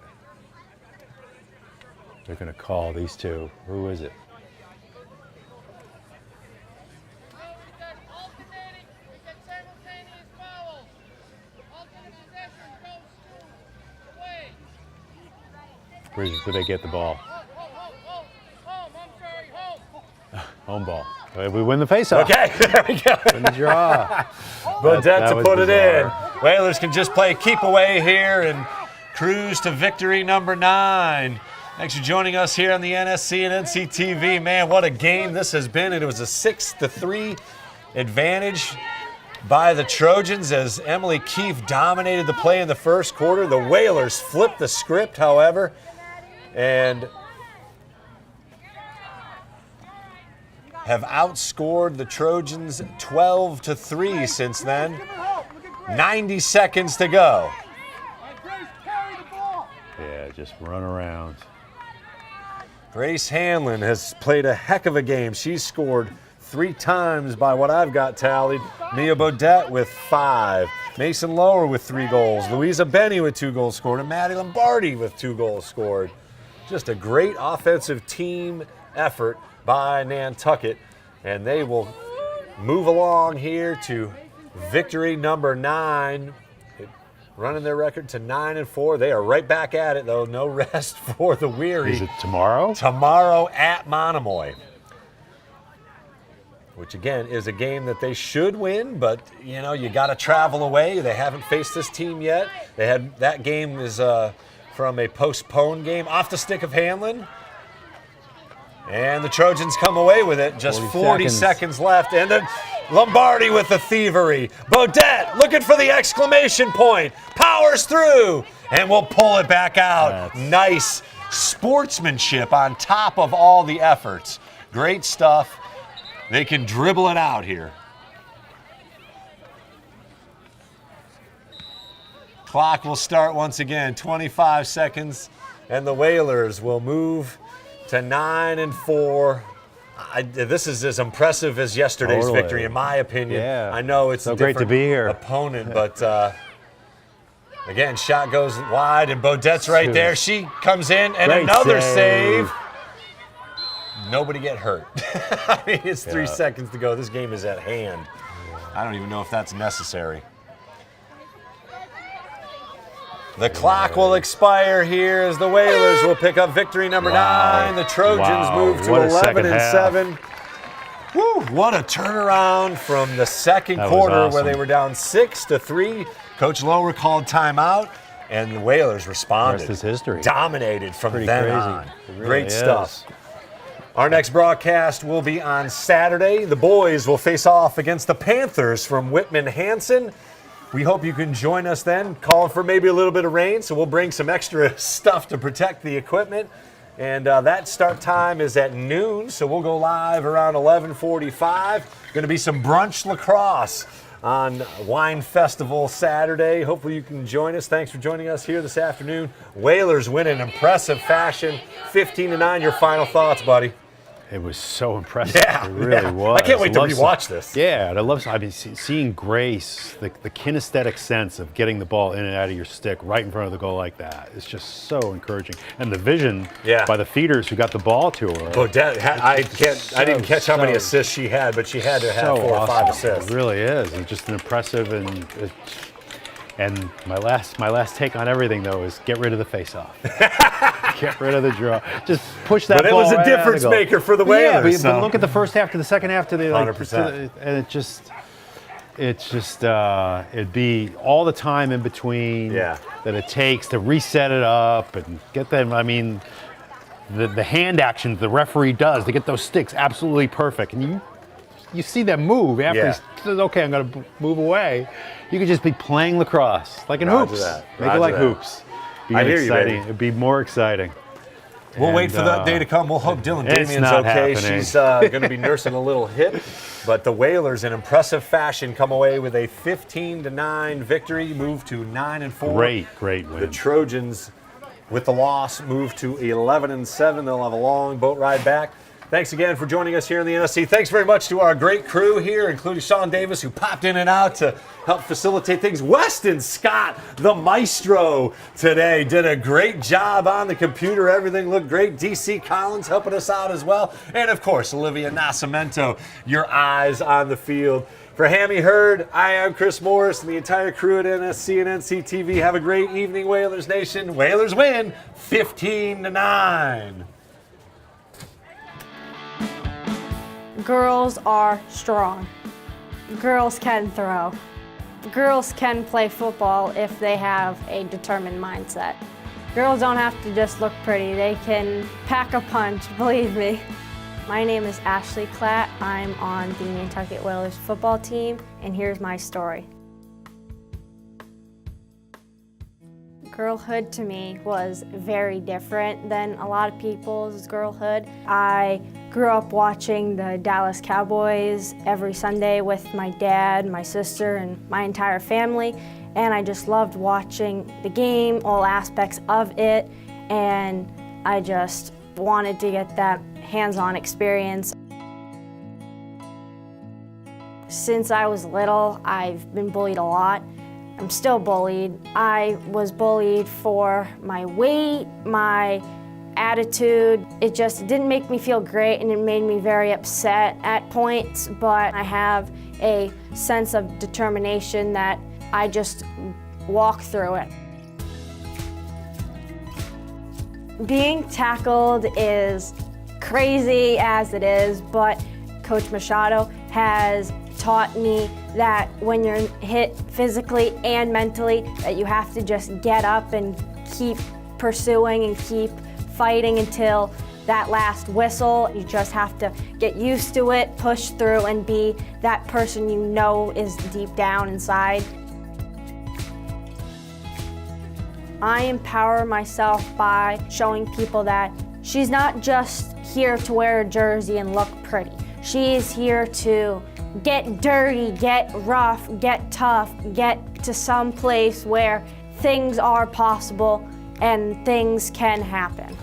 They're going to call these two. Who is it? Where they get the ball? Home ball. We win the faceoff. Okay, there we go. Win the draw. Bodette that to was put it in. bizarre. Whalers can just play keep away here and cruise to victory number 9. Thanks for joining us here on the NSC and NCTV. Man, what a game this has been. And it was a 6-3 advantage by the Trojans as Emily Keefe dominated the play in the first quarter. The Whalers flipped the script, however, and have outscored the Trojans 12-3 since then. 90 seconds to go. Yeah, just run around. Grace Hanlon has played a heck of a game. She's scored 3 times by what I've got tallied. Mia Bodette with 5. Mason Lower with 3 goals. Louisa Benny with 2 goals scored. And Maddie Lombardi with 2 goals scored. Just a great offensive team effort by Nantucket. And they will move along here to victory number 9. Running their record to 9-4. They are right back at it, though. No rest for the weary. Is it tomorrow? Tomorrow at Monomoy. Which, again, is a game that they should win, but, you know, you got to travel away. They haven't faced this team yet. That game is from a postponed game off the stick of Hanlon. And the Trojans come away with it. Just 40 seconds left. And then Lombardi with the thievery. Bodette looking for the exclamation point. Powers through. And we'll pull it back out. Nice sportsmanship on top of all the efforts. Great stuff. They can dribble it out here. Clock will start once again, 25 seconds, and the Whalers will move to 9-4. This is as impressive as yesterday's victory, in my opinion. Yeah. I know it's So a great different to be here. opponent, but again, shot goes wide, and Bodette's right there. She comes in, and Great another save. save. Nobody get hurt. I mean, it's 3 seconds to go. This game is at hand. I don't even know if that's necessary. The clock will expire here as the Whalers will pick up victory number 9. The Trojans move to What a second 11-7. Woo, what a turnaround from the second That was quarter where awesome. they were down 6-3. Coach Lower called timeout, and the Whalers responded. Rest is history. Dominated from Pretty then crazy. on. It really Great is. stuff. Our next broadcast will be on Saturday. The boys will face off against the Panthers from Whitman-Hanson. We hope you can join us then. Calling for maybe a little bit of rain, so we'll bring some extra stuff to protect the equipment. And that start time is at noon, so we'll go live around 11:45. Going to be some brunch lacrosse on Wine Festival Saturday. Hopefully you can join us. Thanks for joining us here this afternoon. Whalers win in impressive fashion, 15-9. Your final thoughts, buddy? It was so impressive. Yeah, it really was. I can't wait to love rewatch this. Yeah, and I love. I mean, seeing grace, the kinesthetic sense of getting the ball in and out of your stick right in front of the goal like that. It's just so encouraging, and the vision by the feeders who got the ball to her. Bodette, I didn't catch how many assists she had, but she had to have 4 or 5 assists. It really is. It's just an impressive and my last take on everything though is get rid of the face-off. Get rid of the draw. Just push that But it ball was a right out of the difference goal. maker for the Yeah, Whalers. but look at the first half to the second half to the 100%. and it'd be all the time in between that it takes to reset it up and get them. I mean, the hand actions the referee does to get those sticks absolutely perfect, and you see them move after he says, okay, I'm going to move away. You could just be playing lacrosse, like in hoops. Make it like hoops. I hear you, baby. It'd be more exciting. We'll wait for that day to come. We'll hope Dylan it's Damien's not okay. happening. She's going to be nursing a little hip. But the Whalers, in impressive fashion, come away with a 15-9 victory, move to 9-4. Great win. The Trojans, with the loss, move to 11-7. They'll have a long boat ride back. Thanks again for joining us here in the NSC. Thanks very much to our great crew here, including Sean Davis, who popped in and out to help facilitate things. Weston Scott, the maestro today, did a great job on the computer. Everything looked great. DC Collins helping us out as well. And, of course, Olivia Nascimento, your eyes on the field. For Hammy Hurd, I am Chris Morris and the entire crew at NSC and NCTV. Have a great evening, Whalers Nation. Whalers win 15-9. Girls are strong. Girls can throw. Girls can play football if they have a determined mindset. Girls don't have to just look pretty, they can pack a punch, believe me. My name is Ashley Klatt. I'm on the Nantucket Whalers football team, and here's my story. Girlhood to me was very different than a lot of people's girlhood. I grew up watching the Dallas Cowboys every Sunday with my dad, my sister, and my entire family, and I just loved watching the game, all aspects of it, and I just wanted to get that hands-on experience. Since I was little, I've been bullied a lot. I'm still bullied. I was bullied for my weight, my attitude. It just didn't make me feel great, and it made me very upset at points, but I have a sense of determination that I just walk through it. Being tackled is crazy as it is, but Coach Machado has taught me that when you're hit physically and mentally, that you have to just get up and keep pursuing and keep fighting until that last whistle. You just have to get used to it, push through, and be that person you know is deep down inside. I empower myself by showing people that she's not just here to wear a jersey and look pretty. She is here to get dirty, get rough, get tough, get to some place where things are possible and things can happen.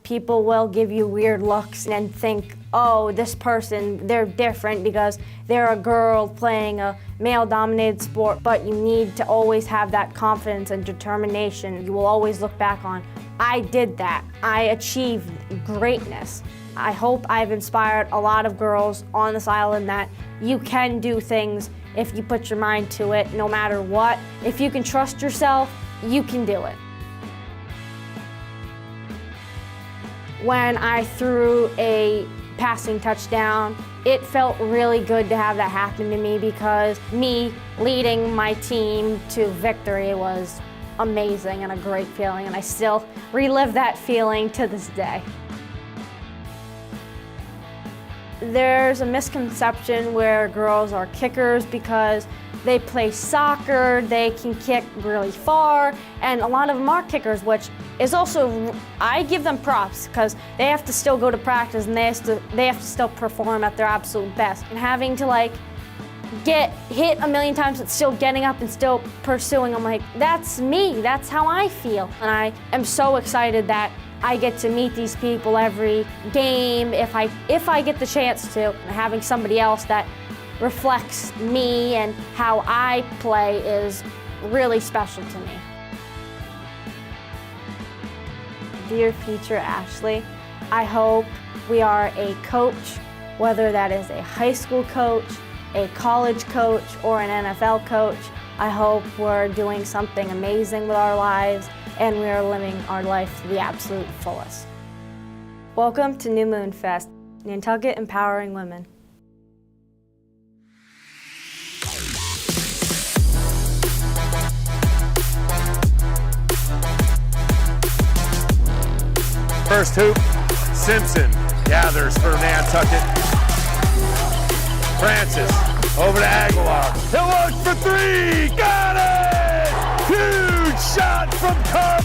People will give you weird looks and think, oh, this person, they're different because they're a girl playing a male-dominated sport, but you need to always have that confidence and determination. You will always look back on, I did that. I achieved greatness. I hope I've inspired a lot of girls on this island that you can do things if you put your mind to it, no matter what. If you can trust yourself, you can do it. When I threw a passing touchdown, it felt really good to have that happen to me because me leading my team to victory was amazing and a great feeling, and I still relive that feeling to this day. There's a misconception where girls are kickers because they play soccer, they can kick really far, and a lot of them are kickers, which is also, I give them props because they have to still go to practice and they have to still perform at their absolute best. And having to get hit a million times but still getting up and still pursuing, I'm like, that's me, that's how I feel. And I am so excited that I get to meet these people every game if I get the chance to. Having somebody else that reflects me and how I play is really special to me. Dear future Ashley, I hope we are a coach, whether that is a high school coach, a college coach, or an NFL coach. I hope we're doing something amazing with our lives and we are living our life to the absolute fullest. Welcome to New Moon Fest, Nantucket Empowering Women. First hoop, Simpson gathers for Nantucket. Francis over to Aguilar. He'll look for three. Got it! Huge shot from Carter.